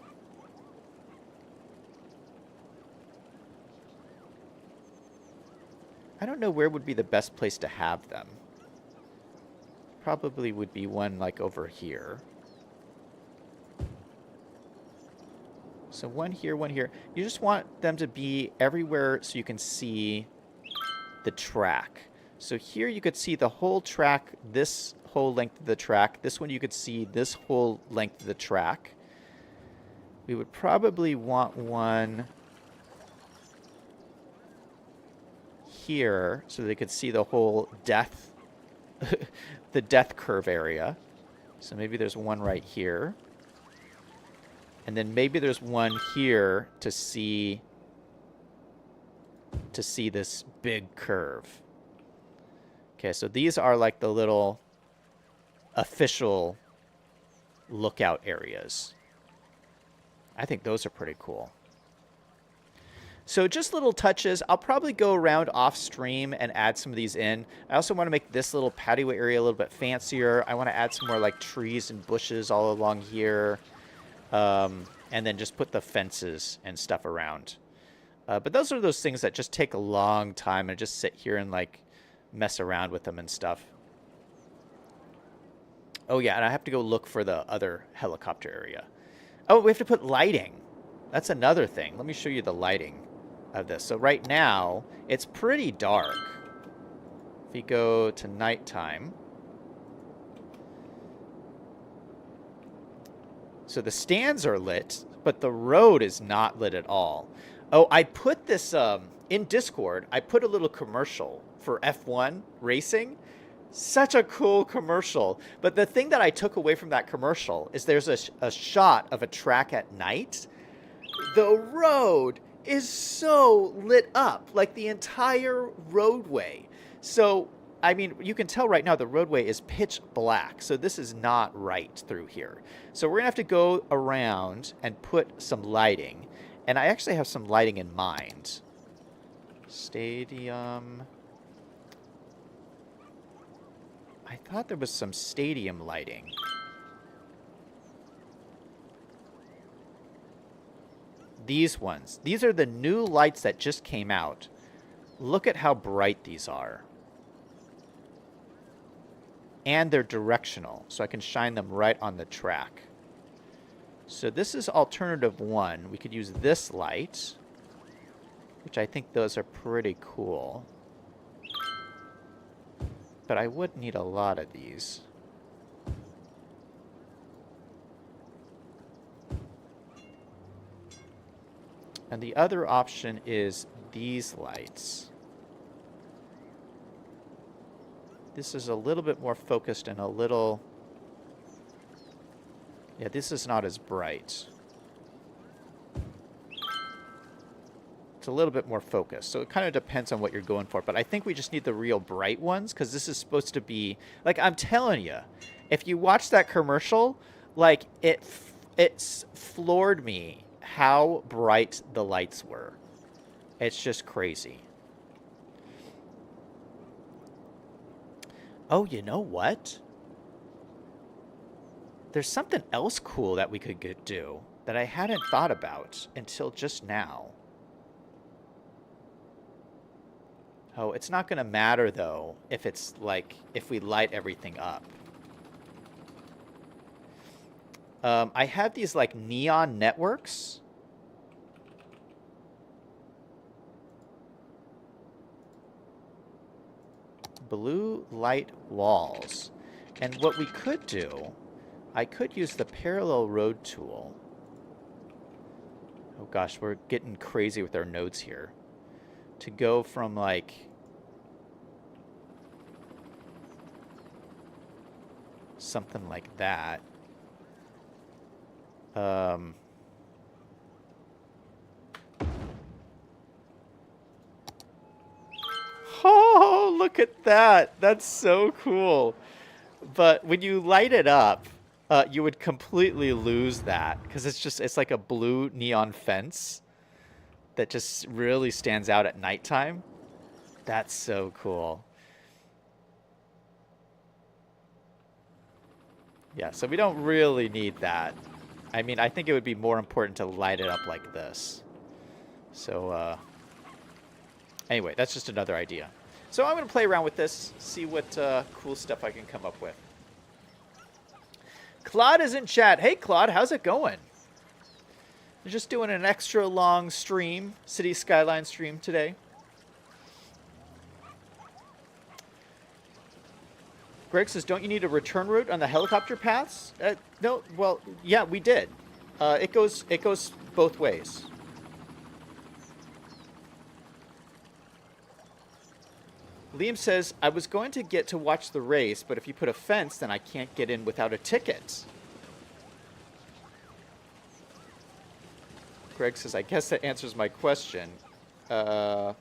I don't know where would be the best place to have them. probably would be one like over here. So one here, one here. You just want them to be everywhere so you can see the track. So here you could see the whole track, this whole length of the track. This one you could see this whole length of the track. We would probably want one here so they could see the whole death, the death curve area. So maybe there's one right here. And then maybe there's one here to see this big curve. Okay, so these are like the little official lookout areas. I think those are pretty cool. So just little touches. I'll probably go around off stream and add some of these in. I also want to make this little patio area a little bit fancier. I want to add some more like trees and bushes all along here. And then just put the fences and stuff around. But those are those things that just take a long time and just sit here and like mess around with them and stuff. Oh yeah, and I have to go look for the other helicopter area. Oh, we have to put lighting. That's another thing. Let me show you the lighting of this. So right now, it's pretty dark. If you go to nighttime. So the stands are lit, but the road is not lit at all. Oh, I put this in Discord. I put a little commercial for F1 racing. Such a cool commercial. But the thing that I took away from that commercial is there's a shot of a track at night. The road is so lit up, like the entire roadway. So, I mean, you can tell right now the roadway is pitch black. So this is not right through here. So we're going to have to go around and put some lighting. And I actually have some lighting in mind. Stadium. I thought there was some stadium lighting. These ones. These are the new lights that just came out. Look at how bright these are. And they're directional, so I can shine them right on the track. So this is alternative one. We could use this light, which I think those are pretty cool. But I would need a lot of these. And the other option is these lights. This is a little bit more focused and a little... Yeah, this is not as bright. It's a little bit more focused. So it kind of depends on what you're going for. But I think we just need the real bright ones because this is supposed to be... Like, I'm telling you, if you watch that commercial, like, it's floored me how bright the lights were. It's just crazy. Oh, you know what? There's something else cool that we could do that I hadn't thought about until just now. Oh, it's not going to matter, though, if it's like, if we light everything up. I have these, like, neon networks. Blue light walls. And what we could do, I could use the parallel road tool. Oh gosh, we're getting crazy with our nodes here. To go from like... something like that. Oh, look at that. That's so cool. But when you light it up, you would completely lose that because it's like a blue neon fence that just really stands out at nighttime. That's so cool. Yeah, so we don't really need that. I mean, I think it would be more important to light it up like this. So, anyway, that's just another idea. So I'm going to play around with this, see what cool stuff I can come up with. Claude is in chat. Hey, Claude, how's it going? We're just doing an extra long stream, City Skyline stream today. Greg says, don't you need a return route on the helicopter paths? No, well, yeah, we did. It goes both ways. Liam says, I was going to get to watch the race, but if you put a fence, then I can't get in without a ticket. Greg says, I guess that answers my question. Spud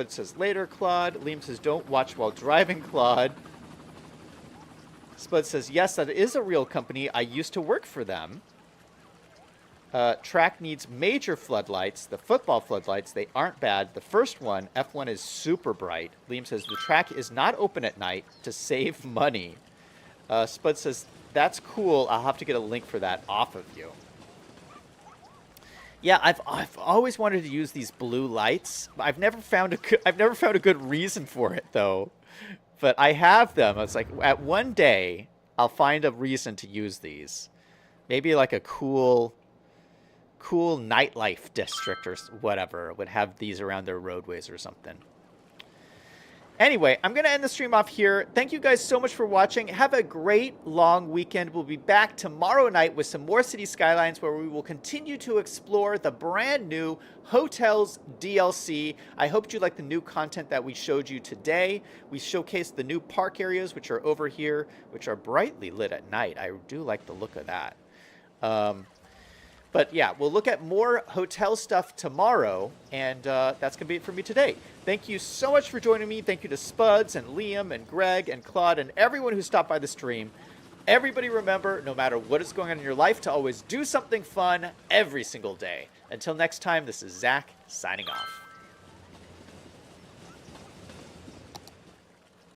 says, later, Claude. Liam says, don't watch while driving, Claude. Spud says, yes, that is a real company. I used to work for them. Track needs major floodlights. The football floodlights, they aren't bad. The first one, F1, is super bright. Liam says, the track is not open at night to save money. Spud says, that's cool. I'll have to get a link for that off of you. Yeah, I've always wanted to use these blue lights. I've never found a good reason for it though. But I have them. It's like at one day I'll find a reason to use these. Maybe like a cool nightlife district or whatever would have these around their roadways or something. Anyway, I'm going to end the stream off here. Thank you guys so much for watching. Have a great long weekend. We'll be back tomorrow night with some more City Skylines where we will continue to explore the brand new Hotels DLC. I hope you like the new content that we showed you today. We showcased the new park areas, which are over here, which are brightly lit at night. I do like the look of that. But yeah, we'll look at more hotel stuff tomorrow, and that's going to be it for me today. Thank you so much for joining me. Thank you to Spuds and Liam and Greg and Claude and everyone who stopped by the stream. Everybody remember, no matter what is going on in your life, to always do something fun every single day. Until next time, this is Zach signing off.